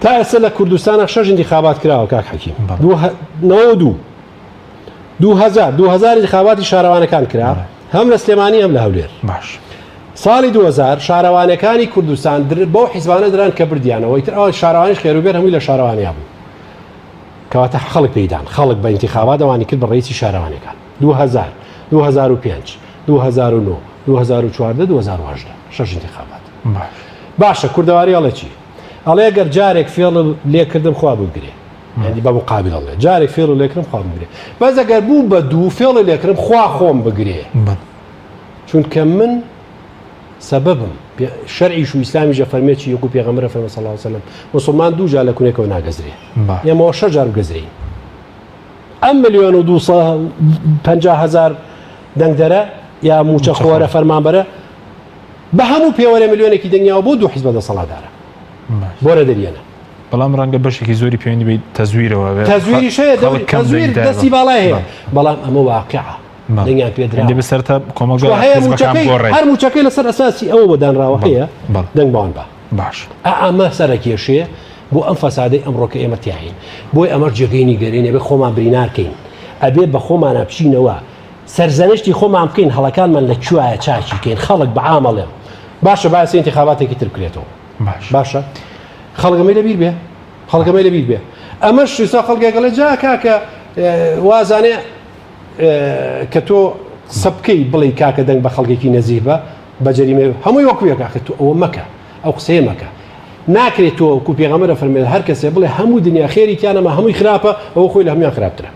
تا ئێستا لە کوردستانە 6 انتخابات کراوە کاک حەکیم 2000 انتخاباتی شارەوانەکان کرا هەم لە سلێمانی هەم لە هەولێر باش ساڵی 2000 شارەوانەکانی کوردستان بۆ حیزبانە دران کە بردیانەوە ئیتر ئەو شارەوانیش خێروبێر هەمووی لە شارەوانیا بوو کەواتە خەڵک پێدان خەڵک بە انتخابات دەوانی کرد بە ڕێیسی شارەوانەکان 2000 2005 2009 2014 2018 6 انتخابات باشە کوردەواری ئەڵێ چی ئەڵێ گەر جارێک فێڵ لێکردم خوا بگرێ یعنی بە مقابل ئەڵێ جارێک فێڵ لێکردم خوا بگرێ بەس ئەگەر بوو بە دوو فێڵ لێکردم خوا خۆم بگرێ چونکە من سببم شەرعیش و ئیسلامیش فەرمێکی یەکو پێغەمبەر فەرمووی صلی الله علیه وسلم مسلمان دوو جار لە کونێکەوە ناگەزرێ ئێمەوە 6 جار گەزرین ئەم 1,250,000 دەنگدەرە یا موچە خۆرە فەرمانبەرە بە هەموو پێوەرە ملیۆنێکی دنیاوە بۆ دوو حیزبە دەسەڵاتدارە بۆرە دەریێنە بەڵام ڕەنگە بەشێکی زۆری پەیوەندی بێت تەزویرەوە تەزویری شەیە تەزویر دەستی باڵای هەیە بەڵام ئەمە واقعە دنیان پێدرا بەسەرتا کۆمەڵگە هەر موچەکەی لەسەر ئەساسی ئەوە بەدانراوە هەیە دەنگ بەوان بە باش ئەمە سەرەکێشەیە بۆ ئەم فەسادەی ئەمڕۆکە ئێمە تیاین بۆی ئەمە جێگەی نیگەرێنێ بێ خۆمان برینارکەین ئەبێ بە خۆمانە بچینەوە سەرزەنشتی خۆمان بکەین هەڵەکانمان لە کوایە چاکی بکەین خەڵک بەعامەڵێ باشە باسی انتخاباتێکی تر بکرێتەوە باشە خەڵگەمەی لەبیر بێ خەڵگەمەی لەبیر بێ ئەمە شوسا خەڵگێکەڵە جا کاکە وازانێ کە تۆ سەبکەی بڵێ کاکە دەنگ بە خەڵکێکی نەزیح بە بەجەریمێ هەمووی وەکوێ کاکە تۆ ئەوە مەکە ئەو قسەیە مەکە ناکرێت تۆ کو پێغەمبەر فەرمێت هەر کەسێ بڵێ هەموو دنیا خێری کیانەمە هەمووی خراپە ئەوە خۆی لە هەمویان خراپترە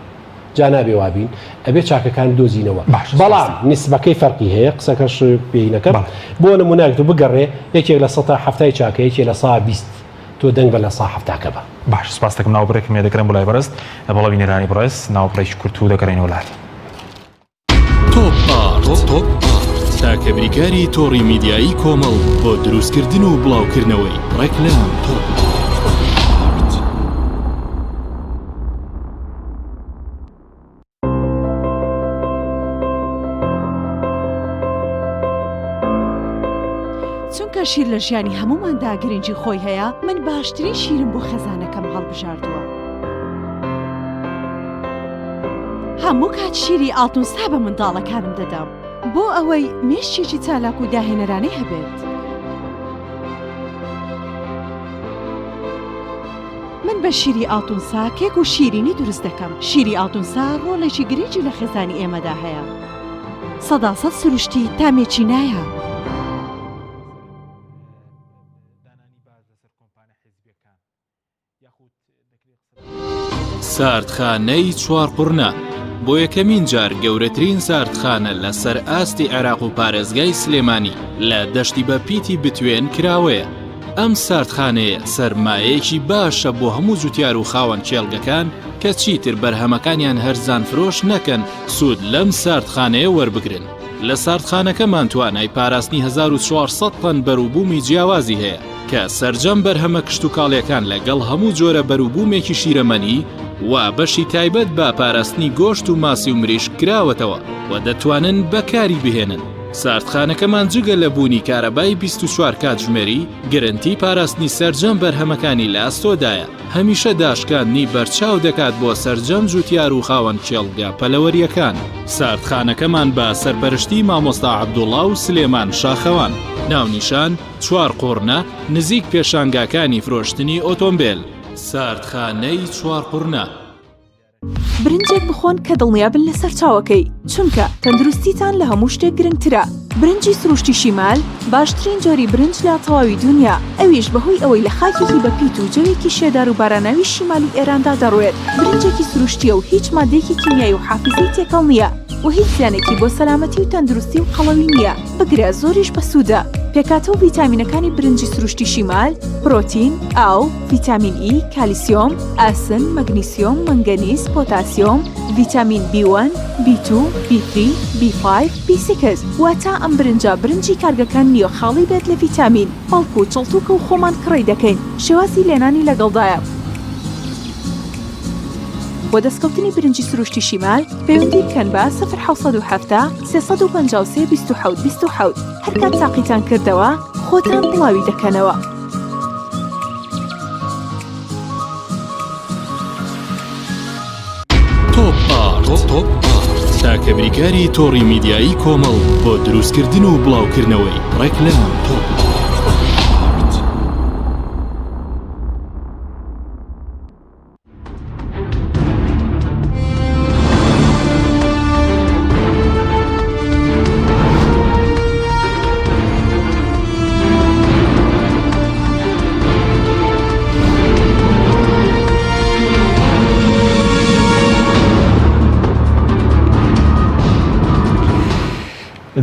جا نابێ وابین ئەبێ چاکەکان دۆزینەوە بەڵام نسبەکەی فەرقی هەیە قسەکەش پێی نەکەم بۆ نمونەک تو بگەڕێ یەکێک لە 170 چاکە یەکێک لە 120 تۆ دەنگ بە لە 170 بە باش سپاس دەکەم ناوبڕێکم لێ دەکرێن بۆ لای بەڕست بەڵام بینەرانی بڕست ناوبڕێکی کورت و دەکەڕێنەوە لات تۆپ تاکە بریکاری تۆڕی میدیایی کۆمەڵ بۆ دروستکردن و بڵاوکردنەوەی ڕێکلام چونکە شیر لە ژیانی هەموماندا گرنگی خۆی هەیە من باشترین شیرم بۆ خەزانەکەم هەڵبژاردووە هەموو کات شیری ئاڵتونسا بە منداڵەکانم دەدەم بۆ ئەوەی مێشتێکی چالاک و داهێنەرانەی هەبێت من بە شیری ئاڵتونسا کێک و شیرینی دروست دەکەم شیری ئاڵتونسا ڕۆڵێکی گرنگی لە خێزانی ئێمەدا هەیە 100% سروشتی تامێکی نایە ساردخانەی چوارقورنە بۆ یەکەمین جار گەورەترین ساردخانە لە سەر ئاستی عێراق و پارێزگای سلێمانی لە دەشتی بە پیتی بتوێن کراوەیە ئەم ساردخانەیە سەرمایەیەکی باشە بۆ هەموو جوتیار و خاوەن کێڵگەکان کە چیتر بەرهەمەکانیان هەرزان فرۆش نەکەن سوود لەم ساردخانەیە وەربگرن لە ساردخانەکەمان توانای پاراستنی 1400 تن بەرووبوومی جیاوازی هەیە کە سەرجەم بەرهەمە کشت و کاڵیەکان لەگەڵ هەموو جۆرە بەرووبوومێکی شیرەمەنی و بەشی تایبەت بە پاراستنی گۆشت و ماسی و مریشک کراوەتەوە و دەتوانن بەکاری بهێنن ساردخانەکەمان جگە لە بوونی کارەبای 24 کاتژمێری گرنتی پاراستنی سەرجەم بەرهەمەکانی لە ئاستۆدایە هەمیشە داشکاندنی بەرچاو دەکات بۆ سەرجەم جوتیار و خاوەن کێڵگا پەلەوەریەکان ساردخانەکەمان بە سەرپەرشتی مامۆستا عەبدوڵڵا و سلێمان شاخەوان ناونیشان چوار قورنە نزیک پێشانگاکانی فرۆشتنی ئۆتۆمبیل ساردخانەی چوارقورنە برنجێک بخۆن کە دڵنیابن لەسەر چاوەکەی چونکە تەندروستیتان لە هەموو شتێک گرنگترە برنجی سروشتی شیمال باشترین جۆری برنج لە تەواوی دنیا ئەویش بەهۆی ئەوەی لە خاکێکی بەپیت و جەوێکی شێدار و باراناوی شیمالی ئێراندا دەڕوێت برنجێکی سروشتیە و هیچ مادەیەکی کیمیایی و حافزەی تێکەڵ نییە و هیچ زیانێکی بۆ سەلامەتی و تەندروستی و قەڵەوی نییە بگرە زۆریش بەسوودە پێکاتەوە ڤیتامینەکانی برنجی سروشتی شیمال پرۆتین، ئاو، ڤیتامین ئی، کالیسیۆم، ئاسن، مەگنیسیۆم، مەنگەنیز، پۆتاسیۆم، ڤیتامین B1، B2، B3، B5، B6 واتە ئەم برنجە برنجی کارگەکان نییە خاڵی بێت لە ڤیتامین بەڵکو و چڵتوکە و خۆمان کڕی دەکەین شێوازی لێنانی لەگەڵدایە بۆ دەستکەوتنی برنجی سروشتی شیمال پەیوەندی بکەن بە 070 353 27 27 هەر کات تاقیتان کردەوە خۆتان بڵاوی دەکەنەوە. تۆپ تاکە بریکاری تۆڕی میدیایی کۆمەڵ بۆ دروستکردن و بڵاوکردنەوەی ڕێکلام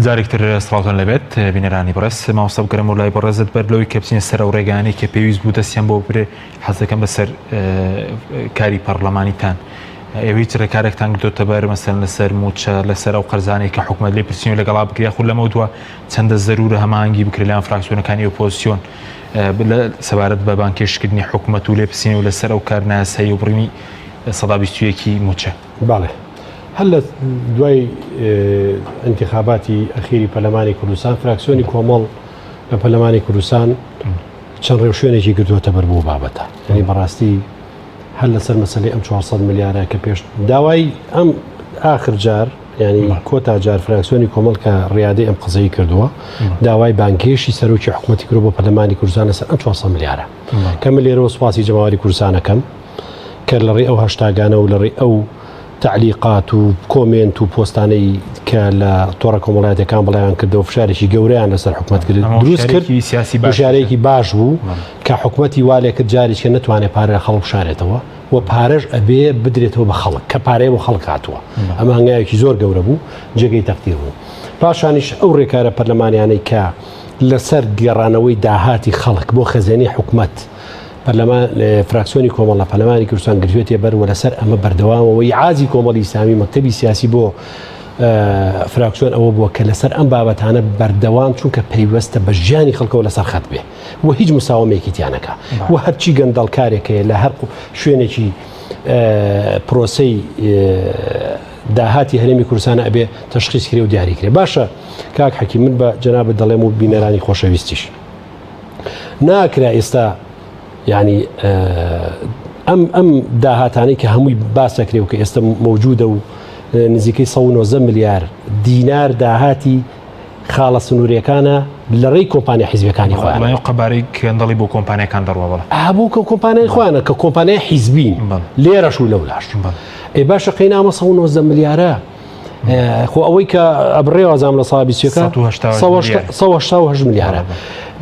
جارێکتر سڵاوتان لەبێت بینەرانی بەڕێز مامۆستا بگەرم و لای بەڕێزت بەر لەوەی کە بچینە سەر ئەو ڕێگانەی کە پێویست بوو دەستیان بۆ بکرێ حەز دەکەم بەسەر کاری پەرلەمانیتان ئێوەی چ ڕێکارێکتان کردوتە بەر مەسەڵەن لەسەر موچە لەسەر ئەو قەرزانەی کە حکوومەت لێ پرسیین و لەگەڵا بکرێ خو لەمە دووە چەندە زەرورە هەماهەنگی بکرێ لەیان فراکسیۆنەکانی ئۆپۆزیسیۆن سەبارەت بە بانکێشکردنی حکوومەت و لێ پرسیین و لەسەر ئەو کار نایاسایی و بڕینی 121 موچە باڵێ هەر لە دوای انتخاباتی ئەخیری پەرلەمانی کوردستان فراکسیۆنی کۆمەڵ لە پەرلەمانی کوردستان چەند ڕێوشوێنێکی کردووەتە بەر بۆ بابەتە یعنی بەڕاستی هەر لەسەر مەسەلەی ئەم 400 ملیارە کە پێش داوای ئەم ئاخر جار ینی کۆتا جار فراکسیۆنی کۆمەڵ کە ڕیادەی ئەم قزەی کردووە داوای بانکێشی سەرۆکی حکوومەتی کرد بۆ پەرلەمانی کوردستان لەسەر ئەم 400 ملیارە کە من لێرەوە سوپاسی جەماوەری کوردستانەکەم کە لەڕێی ئەو هەشتاگانە و لەڕێی ئەو تعلیقات و کۆمنت و پۆستانەی کە لە تۆڕە کۆمەڵایەتەکان بەڵیان کردەوە فشارێکی گەورەیان لەسەر حکوومەت کرد دروست کرد شارێکی باش بوو کە حکوومەتی والێ کرد جارێککە نتوانێت پارە خەڵک بشارێتەوە و پارەش ئەبێ بدرێتەوە بە خەڵک کە پارەیە بۆ خەڵک هاتووە ئەمە هەنگاوێکی زۆر گەورە بوو جێگەی تەقدیر بوو پاشانیش ئەو ڕێکارە پەرلەمانیانەی کە لەسەر گێڕانەوەی داهاتی خەڵک بۆ خەزێنی حکوومەت پەرلەمان فراکسیۆنی کۆمەڵە پەرلەمانی کوردستان گرتوێتێ بەر لەسەر ئەمە بەردەوامەوەی عازی کۆمەڵی ئیسلامی مەکتەبی سیاسی بۆ فراکسیۆن ئەوە بووە کە لەسەر ئەم بابەتانە بەردەوام چونکە پەیوەستە بە ژیانی خەڵکەوە لەسەر خەت بێ و هیچ مساومێکی تیانەکە و هەرچی گەندەڵکارێکەیە لە هەر شوێنێکی پرۆسەی داهاتی هەرێمی کوردستان ئەبێ تەشخیص کرێ و دیاریکرێ باشە کاک حەکیم من بە جەنابەت دەڵێم و بینەرانی خۆشەویستیش ناکرا ئێستا ینی ئەم داهاتانەی کە هەمووی باسەکرێ و کە ئێستا موجودە و نزیکەی 190 ملیار دینار داهاتی خاڵە سنووریەکانە لە ڕێی کۆمپانیا حیزبەکانی خۆیان قەبارەی کەندەڵی بۆ کۆمپانیەکان دەڕوە بوو کە کۆمپانیای خۆیانە کە کۆمپانیای حیزبین لێرەش و لەولاش ئێ باشە قەینامە 190 ملیارە خۆ ئەوەی کە ئەبڕێوازام لە ساڵ 180 ملیارە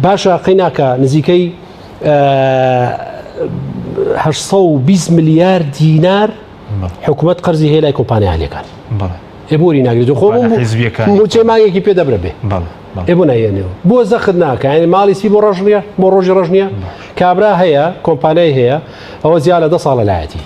باشە قەیناکە نزیکەی 820 ملیار دینار حکوومەت قەرزی هەیە لای کۆمپانیالەکان ئێبووری ناگرێت و خۆچێ مانگێکی پێ دەبرە بێ ئێبوو نایێنێەوە بۆ زەخت ناکە ینی ماڵی سی بۆ ڕۆژ نیە بۆ ڕۆژی ڕژ نییە کابرا هەیە کۆمپانیای هەیە ئەوە زیاد لە 10 ساڵ لەلایەتی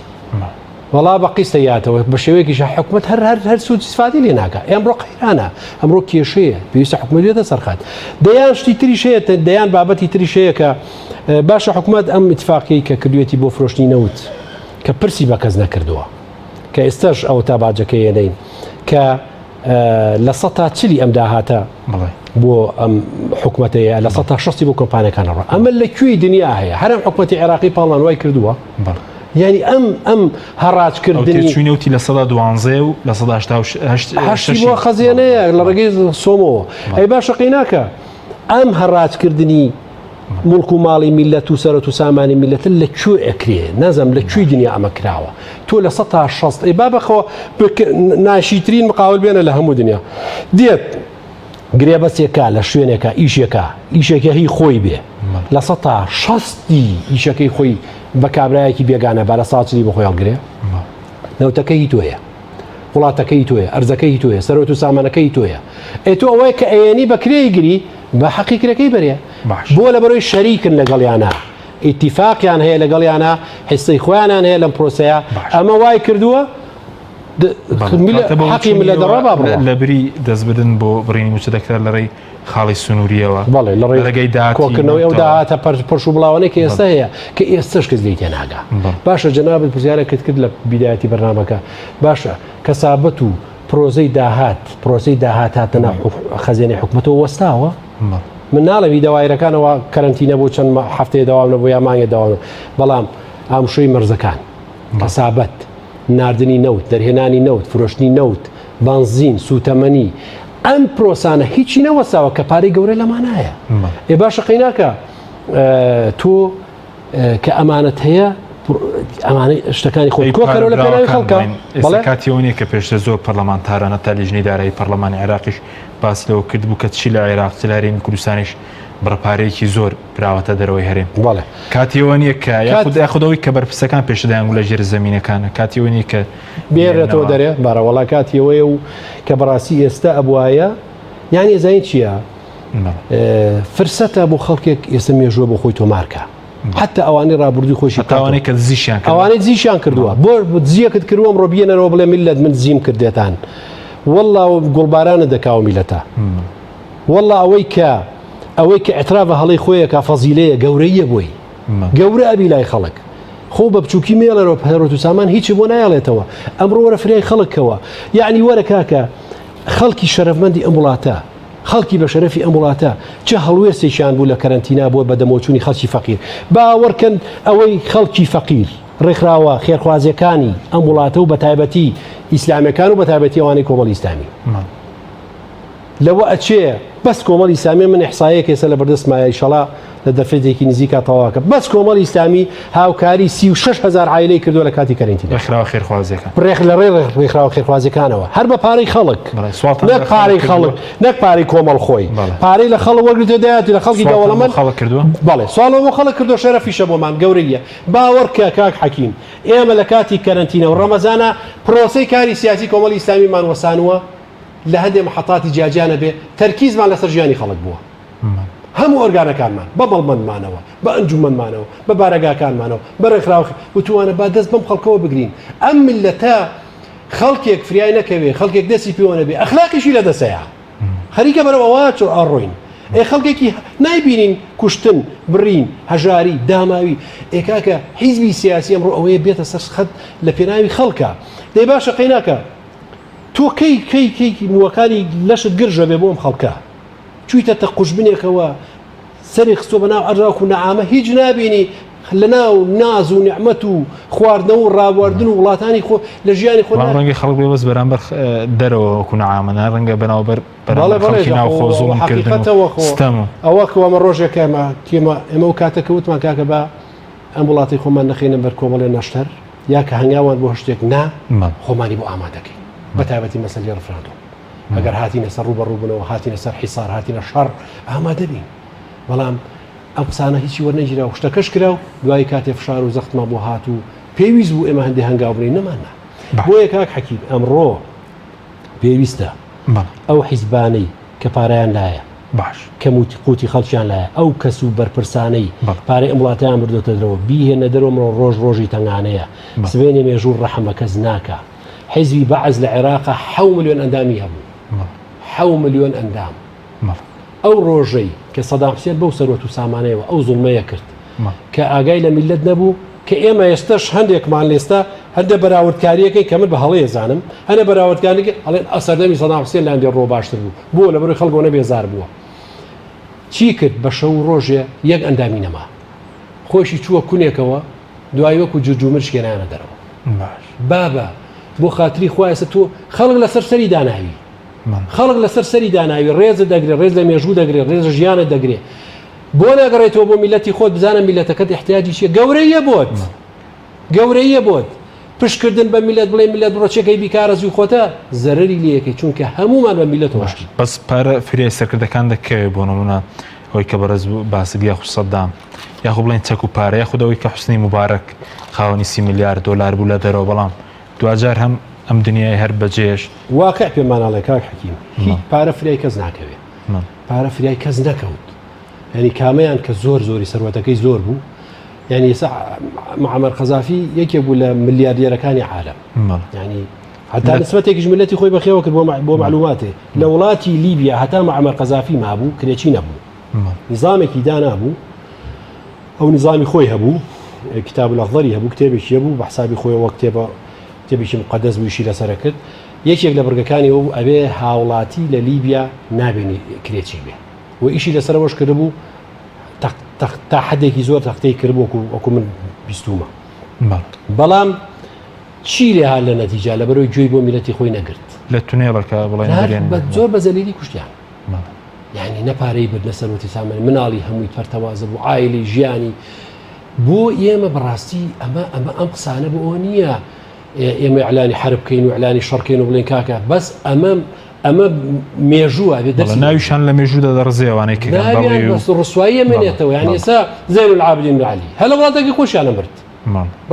وەڵا بە قیستەیاتەوە بە شێوەیەکیش حکوومەت هەر سوود استفادی لێ ناکە ئەمڕۆ قەیرانە ئەمڕۆ کێشەیە پێویستە حکوومەتێتە سەرخات دەیان شتی تریشەیە دەیان بابەتی تریشەیە کە باشە حکوومەت ئەم اتفاقی کە کردوێتی بۆ فرۆشتنی نەوت کە پرسی بە کەس نەکردووە کە ئێستاش ئەو تا باجەکە ێنەین کە لە 140 ئەم داهاتە بۆ ئەم حکوومەتەیە لە 160 بۆ کۆمپانیەکانەڕ ئەمە لەکوێی دنیا هەیە هەرم حکوومەتی عێراقی پاڵان وای کردووە ینی ئەم هەڕاجکردنی چوینەوتی لە 112 و لە 180 بۆ خەزیێنەیە لە ڕێگەی سۆمەوە ئەی باشە قەیناکە ئەم هەڕاجکردنی مڵک و ماڵی میلەت و سەرەت و سامانی میلەتە لەکوێ ئەکرێ نەزەم لەکوێی دنیا ئەمە کراوە تۆ لە 160 ئەی بابەخەوە ناشیترین مقاول بێنە لە هەموو دنیا دێت گرێبەسێکە لە شوێنێکە ئیشێکە هی خۆی بێ لە 160 ئیشەکەی خۆی بە کابرایەکی بێگانە بە لە ساچری بە خۆیان گرێ نەوتەکەی تۆیە وڵاتەکەی تۆیە ئەرزەکەی تۆیە سەرۆت و سامانەکەی تۆیە ئێ تۆ ئەوەیە کە ئەیەنی بەکرێی گری بە حەقیقەکەی بەرێ بۆ لە بەرەوەی شەریکن لەگەڵیانە ئیتیفاقیان هەیە لەگەڵیانە حیسەی خۆیانان هەیە لەم پرۆسەیە ئەمە وای کردووە حەقی لە دەڕا لە بری دەستبدن بۆ بڕینی موچە دەکرا لە ڕێی خاڵی سنووریەوە بەڵێ لە ڕێگەی کۆکردنەوەی ئەو داهاتە پەرش و بڵاوانەی کە ئێستا هەیە کە ئێستش کەس لی تێناگا باشە جەنابەت پرسیارێکت کرد لە بیدایەتی بەرنامەکە باشە کەسابەت و پرۆزەی داهاتاتەنە خەزێنی حکوومەتەوە وەستاوە من ناڵەوی داوایرەکانەوە کەرنتینە بۆ چەند هەفتەیە داوام نەبوو یا مانگە داوام بەڵام ئامشۆی مەرزەکان کەسابەت ناردنی نەوت دەرهێنانی نەوت فرۆشتنی نەوت بانزین سوتەمەنی ئەم پرۆسانە هیچی نەوەساوە کە پارەی گەورە لەمانایە ئێ باشە قەیناکە تۆ کە ئەمانەت هەیە ئەمانەی شتەکانی خۆی کۆکەرەوە لە پێناوی خەڵکە کاتیەوەنیە کە پێشتە زۆر پەرلەمانتارانە تا لیژنەی دارایی پەرلەمانی عێراقیش باس لەوە کرد بوو کە چی لە عێراق هەرێمی کوردستانیش بڕپارەیەکی زۆر براوەتە دەرەوەی هەرێم کاتیەوەنیە کە یاخودەوەی کە بەرپرسەکان پێشدایان و لە ژێر زەمینەکانە کاتیەوەنی کە بێڕێتەوە دەرێ بارەوەڵا کاتیەوەیە و کە بەڕاستی ئێستا ئەبوایە یان ێزای چییە فرسەتە بۆ خەڵکێک ئێستا مێژووە بۆ خۆی تۆمارکە حتا ئەوانەی ڕابردوی خۆشی تاوانەی کە زیشیان ئەوانەی زیشیان کردووە بۆ زیەکت کردووەم ڕۆ بێنەرەوە بڵێ میلەت من زیم کردێتان وەڵڵا گوڵبارانە دەکاوە میلەتە وەڵڵا ئەوەی کە ئەترافە هەڵی خۆیەکە فەزیلەیە گەورەیە بۆی گەورە ئەبی لای خەڵک خۆ بە بچووکی مێڵەرەوە پەرۆت و سامان هیچی بۆ نایڵێتەوە ئەمڕۆ وەرە فرای خەڵکەوە یعنی وەرە کاکە خەڵکی شەرەفمەندی ئەم وڵاتە خەڵکی بە شەرەفی ئەم وڵاتە چه هەڵوێستێکیان بوو لە کەرەنتینا بۆ بەدەمەوچوونی خەڵکی فەقیر باوەڕکەن ئەوەی خەڵکی فەقیر ڕێکخراوە خێرخوازیەکانی ئەم وڵاتە و بە تایبەتی ئیسلامیەکان و بە تایبەتی ئەوانەی کۆمەڵی ئیسلامی لەوە ئەچێ بەس کۆمەڵی ئیسلامی من ئیحسایەک ێستا لە بەردەستمایە ئینشەڵا لە دەفرێتێکی نزیکا تەواوکە بەس کۆمەڵی ئیسلامی هاوکاری 36,000 عایلەی کردووە لە کاتی کەرێنتینە ڕێکخراوە خێرخوازیەکان ڕێک لە ڕێکخراوە خێرخوازیەکانەوە هەر بە پارەی خەڵک نەک پارەی خەڵک نەک پارەی کۆمەڵ خۆی پارەی لە خەڵک وەرگرتو دەیاتی لە خەڵکی دەوڵەمەند خەڵک کردووە بەڵێ سوالەوە خەڵک کردو شەرەفیشە بۆمان گەورەیە باوەڕکە کاک حەکیم ئێمە لە کاتی کەرەنتینە و ڕەمەزانە پرۆسەی کاری سیاسی کۆمەڵی ئیسلامیمان وەسانووە لە هەندێک محەتاتی جیاجیانە بێ تەرکیزمان لەسەر ژیانی خەڵک بووە هەموو ئۆرگانەکانمان بە بەڵمەندمانەوە بە ئەنجومەنمانەوە بە بارەگاکانمانەوە بە ڕێکخراوە وتوانە با دەست بەم خەڵکەوە بگرین ئەم ملەتە خەڵکێک فریای نەکەوێ خەڵکێک دەستی پێوە نەبێ ئەخلاقیشی لە دەسەیە خەریکە بەرەوەوە چۆ ئاڕۆین خەڵکێکی نایبینین کوشتن بڕین هەژاری داماوی ئێکاکە حیزبی سیاسی ئەمڕۆ ئەوەیە بێتە سەر خەت لە پێناوی خەڵکە دەی باشە قەیناکە تۆ کەی مووەکانی لەشت گرژە بێ بۆ ئەم خەڵکە چوویتە تەقوش بنێکەوە سەری خستۆ بەناو ئەرزاق و نەعامە هیچ نابینی لە ناو ناز و نعمەت و خواردنەوە و ڕابواردن و وڵاتانی خۆ لە ژیانی خۆ ڕەنگی خەڵک بێ بەس بەرامبەر دەرەوە وەکو نەعامەە ڕەنگە بەناوبەر خەڵکی ناو خۆ زوڵمکردن ستەم ئەوەکەوە ئەمە ڕۆژێکەمە کێمە ئێمە و کاتەکە وتمان کاکە بە ئەم وڵاتی خۆمان نەخێنە بەر کۆمەڵێ نەشتەر یا کە هەنگاوان بۆ شتێک نا خۆمانی بۆ ئامادەکەین بە تایبەتی مەسەلەی ڕفراندۆ ئەگەر هاتینە سەر ڕوبەڕووبنەوە هاتینە سەر حیسار هاتینە شەڕ ئامادە بین بەڵام ئەم قسانە هیچی وەرنەگیرا و شتەکەش کرا و دوای کاتێ فشار و زەختمان بۆ هات و پێویست بوو ئێمە هەندێک هەنگاو بنین نەمانە بۆیە کاک حەکیم ئەمڕۆ پێویستە ئەو حیزبانەی کە پارەیان لایە باش کە قوتی خەڵکیان لایە ئەو کەس و بەرپرسانەی پارەی ئەم وڵاتیان بردوتە دەرەوە بیهێنە دەرەوە مرۆ ڕۆژی تەنگانەیە سبێنێ مێژوور ڕەحمە کەس ناکە حیزبی بەعز لە عێراقا 7 ملیۆن ئەندامی هەبوو 7 ملیۆن ئەندام ئەو ڕۆژەی کە سەدام حوسێن بەو سەرۆت و سامانەیەوە ئەو زوڵمەیە کرد کە ئاگای لە میلەت نەبوو کە ئێمە ئێستش هەندێکمان لێستا هەندە بەراوردکاریەکەی کە من بە هەڵەیە زانم هەنە بەراوردکارێکی ئەڵێن ئەسەردەمی سەدام حوسێن لاندێ ڕۆ باشتر بوو بۆ لە بەروی خەڵکۆ نەبێزار بووە چی کرد بە شەو ڕۆژێ یەک ئەندامی نەما خۆشی چووە کونێکەوە دوای وەکو جوجومر شکێنانە دەرەوە بابە بۆ خاتری خوایسە تۆ خەڵک لەسەر سەری داناوی خەڵک لەسەر سەری داناوی ڕێزە دەگرێت ڕێز لە مێژوو دەگرێت ڕێزە ژیانە دەگرێت بۆ ناگەڕێتەوە بۆ میلەتی خۆت بزانە میلەتەکەت احتیاجی چیە گەورەیە بۆت پشکردن بە میلەت بڵێ میلەت بڕۆچێکەکەی بیکارە زوو خۆتە زەرری لەیەکەی چونکە هەمومان بە میلەت وەشتی بەس پارە فریای سەرکردەکان دەکەوێت بۆ نمونە ئەوەی کە بەڕێز باسی بیا سەدام یاخۆ بڵێن چەک و پارەیە خودەوەی کە حوسنی مبارەک خاوەنی 30 میلیارد دلار بوو لە دەرەوە بەڵام دوجار هەم ئەم دنیای هەر بەجێش واقع پێماناڵێ کاک حەکیم هیچ پارە فریای کەس ناکەوێت پارە فریای کەس نەکەوت ینی کامەیان کە زۆری سەروەتەکەی زۆر بوو ینی معەمەر قەزافی یەکێک بوو لە ملیاردێرەکانی عالەم ینی هەتا نسبەتێکیش ملەتی خۆی بەخێوە کرد بۆ معلوماتێ لە وڵاتی لیبیا هەتا معەمەر قەزافی مابوو کرێکی نەبوو نظامێکی دانابوو ئەو نظامی خۆی هەبوو کتاب الأخضری هەبوو کتێبێکی هەبوو بە حسابی خۆیەوە کتێبێکی مقدس بوویشی لەسەر کرد یەکێک لە بڕگەکانی ئەو ئەبێ هاوڵاتی لە لیبیا نابێنی کرێکی بێ و ئیشی لەسەرەوەش کردبوو تا حدێکی زۆر تەختەی کردبوو وەکو من بیستومە بەڵام چی لێ هاات لە نەتیجا لە بەرەوەی گوێی بۆ میلەتی خۆی نەگرت لە تونێڵەکە بڵێن زۆر بە زەلیلی کوشتیان یعنی نەپارەی برد لەسەرەوەتی سامان مناڵی هەمووی پەرتەوازە بوو ئایلی ژیانی بۆ ئێمە بەڕاستی ئەمە ئەم قسانە بۆ ئەوە نییە ئێمە ئەعلانی حرب بکەین و ئەعلانی شەڕکەین و بڵێن کاکە بەس ئەمە مێژووە ناویشان لە مێژوودا دەڕزێوانەی ڕسوایی ئەمێنێتەوە یان ئێستا زین العابدین علی هەلە وڵاتێکی خۆشیانە مرد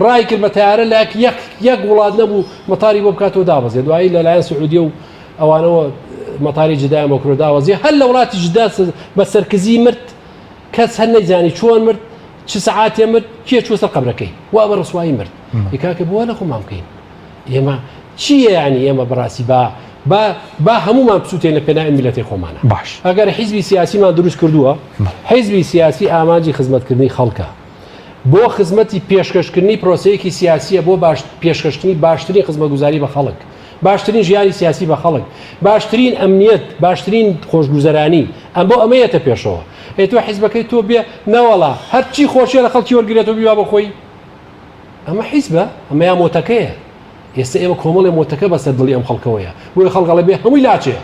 ڕای کرد بە تیارە لە یەک وڵات نەبوو مەتاری بۆ بکاتەوە دابەزێ دوایی لەلایەن سعودیە و ئەوانەوە مەتاری جدایە مەکرۆ داوەزیە هەر لە وڵاتی جدا بە سەرکزی مرد کەس هەر نەیزانی چۆن مرد چ سەعاتێ مرد کێ چوە سەر قەبرەکەی وا بە ڕسوایی مرد کاکە بۆ لە خۆمان بکەین ئێمە چییە ینی ئێمە بەڕاستی با هەمومان بسووتێن لە پێناوی میلەتی خۆمانە باش ئەگەر حیزبی سیاسیمان دروست کردووە حیزبی سیاسی ئامانجی خزمەتکردنی خەڵکە بۆ خزمەتی پێشکەشکردنی پرۆسەیەکی سیاسیە بۆ پێشکەشکردنی باشترین خزمەتگوزاری بە خەڵک باشترین ژیانی سیاسی بە خەڵک باشترین ئەمنیەت باشترین خۆشگوزەرانی ئەم بۆ ئەمەیەتە پێشەوە تۆ حیزبەکەی تۆ بێ نەوەڵا هەرچی خۆشیە لە خەڵکی وەرگێتەوە بیوا بە خۆی ئەمە حیزبە ئەمە یامۆتەکەیە ئێستا ئێمە کۆمەڵی مۆتەکە بەسەر دڵی ئەم خەڵکەوەیە بۆی خەڵگەڵە بێ هەمووی لاچێ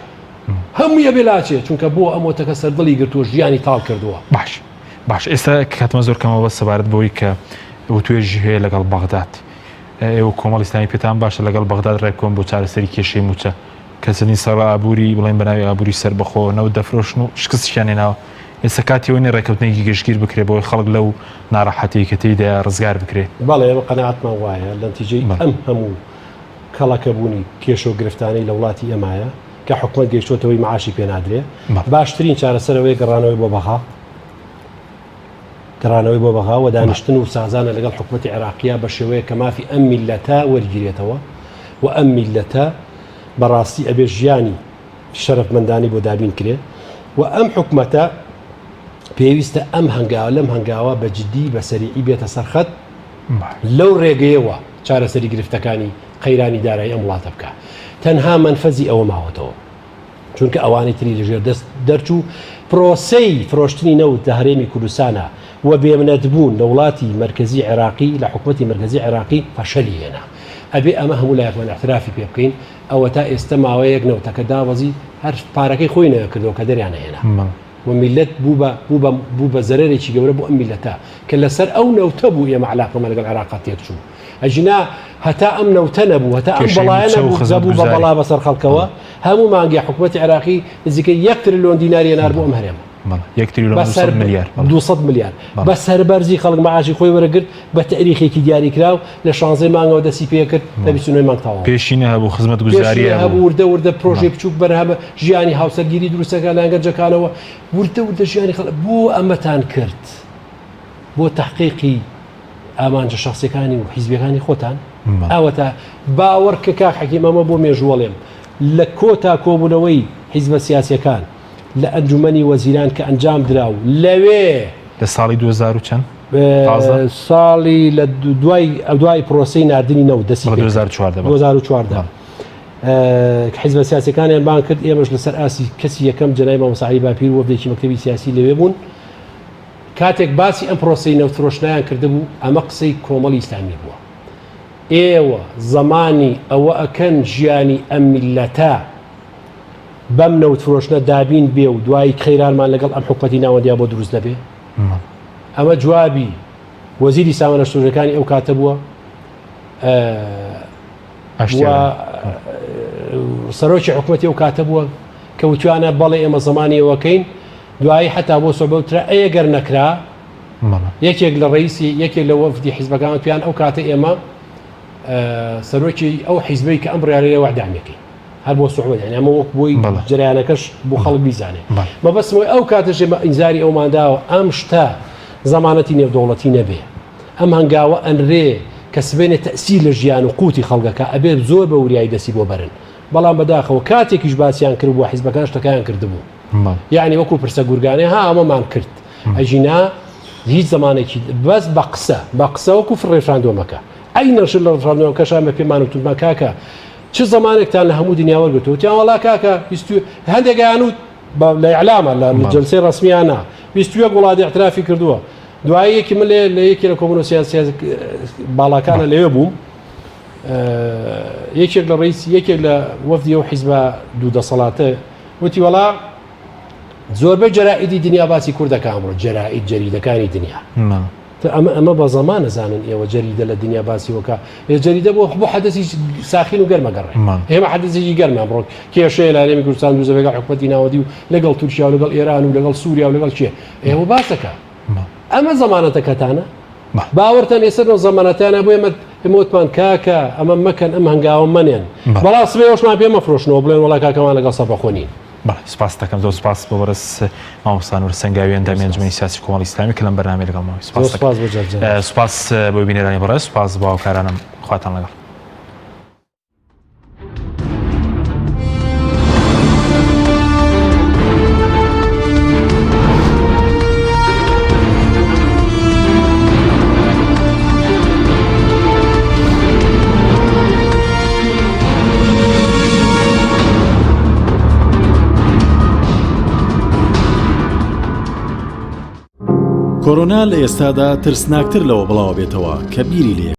هەموویە بێ لاچێ چونکە بۆ ئەم مۆتەکە سەردڵی گرتووە ژیانی تاڵ کردووە. باش ئێستا کاتمە زۆر کەمەوە سەبارەت بەوەی کە توێژ هەیە لەگەڵ بەغداد ئێوە کۆمەڵ ئیسلامی پێتان باشە لەگەڵ بەغداد ڕێکۆن بۆ چارەسەری کێشەی موچە کە چەندین ساڵە ئابووری بڵێن بەناوی ئابووری سەربەخۆ نەوت دەفرۆشن و شکستیان هێناوە ئێستا کاتیەوەی ڕێکەوتنێکی گەشتگیر بکرێت بۆی خەڵک لەو ناڕەحەتی کە تێیدا ڕزگار بکرێت. بەڵێ ئێمە قەناعەتمان وایە لە نتیجەی ئەم هەموو کەڵەکەبوونی کێش و گرفتانەی لە وڵاتی ئێمایە کە حکومەت گەیشتوتەوەی معاشی پێ نادرێ باشترین چارەسەرەوەی گەڕانەوەی بۆ بەها و دانیشتن و سازانە لەگەڵ حکومەتی عێراقیە بە شێوەیە کە مافی ئەم میلەتە وەرگیرێتەوە و ئەم میلەتە بەڕاستی ئەبێ ژیانی شەرەفمەندانی بۆ دابین کرێ و ئەم حکومەتە پێویستە ئەم هەنگاوە لەم هەنگاوە بە جدی بە سەریعی بێتە سەرخەت لەو ڕێگەیەوە چارەسەری گرفتەکانی قەیرانی دارایی ئەم وڵاتە بکە تەنها منفەزی ئەوە ماوەتەوە چونکە ئەوانی تری لەژێر دەست دەرچوو پرۆسەی فرۆشتنی نەوت لە هەرێمی کوردستانە و بێمنەتبوون لە وڵاتی مرکزی عێراقی لە حکومەتی مرکزی عێراقی فەشەلی هێنا ئەبێ ئەمە هەموو لایەکمان احترافی پێ بکەین ئەوە تا ئێستا ماوەیەک نەوتەکە داوەزی هەر پارەکەی خۆی نەکردەوە کە دەریان هێنا و میلەت بوو بە زەرێکی گەورە بۆ ئەم میلەتە کە لەسەر ئەو نەوتە بوو ئێمە علاقەمە لەگەڵ عێراق تێکچوو ئەژینا هەتا ئەم نەوتە نەبوو هەتا ئەم بەڵایە نەبوو بە بەڵا بەسەر خەڵکەوە هەموو مانگی حکومەتی عێراقی نزیکەی 1 تریلیۆن دیناری هێنار بۆ ئەم هەرێمە 200 میلیارد بە سەربەرزی خەڵک معاشی خۆی وەرەگرت بە تاریخێکی دیاری کراو لە 16 مانگەوە دەسی پێ کرد لە 29 مانگ تەواو پێشینە هەبوو خزمەت گوزاریە هەبوو وردە پرۆژێ بچووک بەرهەمە ژیانی هاوسەرگیری دروستەکە لە ئەنگەرجەکانەوە وردە ژیانی خەڵک بۆ ئەمەتان کرد بۆ تحقیقی ئامانجە شخصیەکانی و حیزبیەکانی خۆتان ئەوەتە باوەڕکە کاک حەکیم ئەمە بۆ مێژووەڵێم لە کۆتا کۆبوونەوەی حیزبە سیاسیەکان لە ئەنجومەنی وەزیران کە ئەنجام دراو لەوێ لە ساڵی 2000 چەند ساڵی لە دوای پرۆسەی ناردنی نەوت دەسی 2014 حیزبە سیاسیەکانیان بان کرد ئێمەش لەسەر ئاسی کەسی یەکەم جەنای مامۆساعلی باپیر وەفدێکی مەکتەبی سیاسی لەوێ بوون کاتێک باسی ئەم پرۆسەی نەوتفرۆشتنیان کردبوو ئەمە قسەی کۆمەڵی ئیسلامی بووە ئێوە زەمانی ئەوە ئەکەن ژیانی ئەم میلەتە بەم نەوتفرۆشتنە دابین بێ و دوای خەیرانمان لەگەڵ ئەم حکومەتی ناوەندیا بۆ دروست نەبێ ئەمە جوابی وەزیری سامانە شتۆژەکانی ئەو کاتە بووە سەرۆکی حکومەتی ئەو کاتە بووە کە وتوانە بەڵێ ئێمە زەمانی ئەوەکەین دوایی حتا بۆ سۆبەوترا ئەگەر نەکرا یەکێک لە ڕئیسی یەکێک لە وەفدی حیزبەکان تویان ئەو کاتە ئێمە سەرۆکی ئەو حیزبەی کە ئەم بڕیارەیە وەحدامەکەی هەر بۆ سوحبەت یعنی ئەمە وەک بۆی جریانەکەش بۆ خەڵک بیزانێ مەبەستمەوەی ئەو کاتەش ئینزاری ئەومانداوە ئەم شتە زەمانەتی نێودەوڵەتی نەبێ ئەم هەنگاوە ئەنرێ کە سبێنێ تەسیل لە ژیان و قوتی خەڵکەکە ئەبێت زۆر بە وریایی دەسی بۆ بەرن بەڵام بەداخەوە کاتێکیش باسییان کرد بووە حیزبەکان شتەکان کردبوو یعنی وەکو پرسە گورگانێ ها ئەمەمان کرد ئەژینا هیچ زمانێکی بەس بە قسە وەکو فڕێژاندۆمەکە ئەی نەشر لە ڕێژاندۆمەکەشان بە پێمان وتمان کاکە چ زمانێکتان لە هەموو دنیا وەرگرتووە تیان وەڵا کاکە هەندێکیان وت لە ئیعلامە لە جەلسەی ڕەسمیانە 21 وڵاتی اعترافی کردووە دوایی یەکی من لە یەکی لە کۆمونە سیاسی باڵاکانە لەوێ بووم یەکێک لە ڕئیس یەکێک لە وەفدی ئەو حیزبە دوو دەسەڵاتە وتی وەڵا زۆربەی جەرائیدی دنیا باسی کوردەکە ئەمڕۆ جەرائید جەریدەکانی دنیا ئەمە بە زەمان نەزانن ئێوە جەریدە لە دنیا باسی وەکە جەریدە بۆ حەدەسی ساخین و گەرمەگەڕێ ئێمە حەدەسێکی گەرمە ئەمڕۆ کێشەیە لە هەرێمی کوردستان دووزە لەگەڵ حکومەتی ناوەدی و لەگەڵ تورکیا و لەگەڵ ئێران و لەگەڵ سووریا و لەگەڵ چیە ئێوە باسەکە ئەمە زەمانەتەکەتانە باوەڕتان ێسەر زەمانەتانە بۆ ئێمەوتمان کاکە ئەمە مەکەن ئەم هەنگاوە منێن بەڵام سبەیەوەشمان پێ مەفرۆشنەوە بڵێن وەڵا کاکەمان لەگەڵ سەربەخۆنین سپاس دەکەم زۆر سپاس بۆ بەرز مامۆستا نور سەنگاوی ئەندامی ئەنجومەنی سیاسی کۆمەڵی ئیسلامی کە لەم بەرنامەی لەگەڵمەوە سپاس بۆ بینەرانی بەڕێز سپاس بۆ هاوکارانم خواتان لەگەڵ کۆرۆنا لە ئێستادا ترسناکتر لەوە بڵاو بێتەوە کە بیری لێ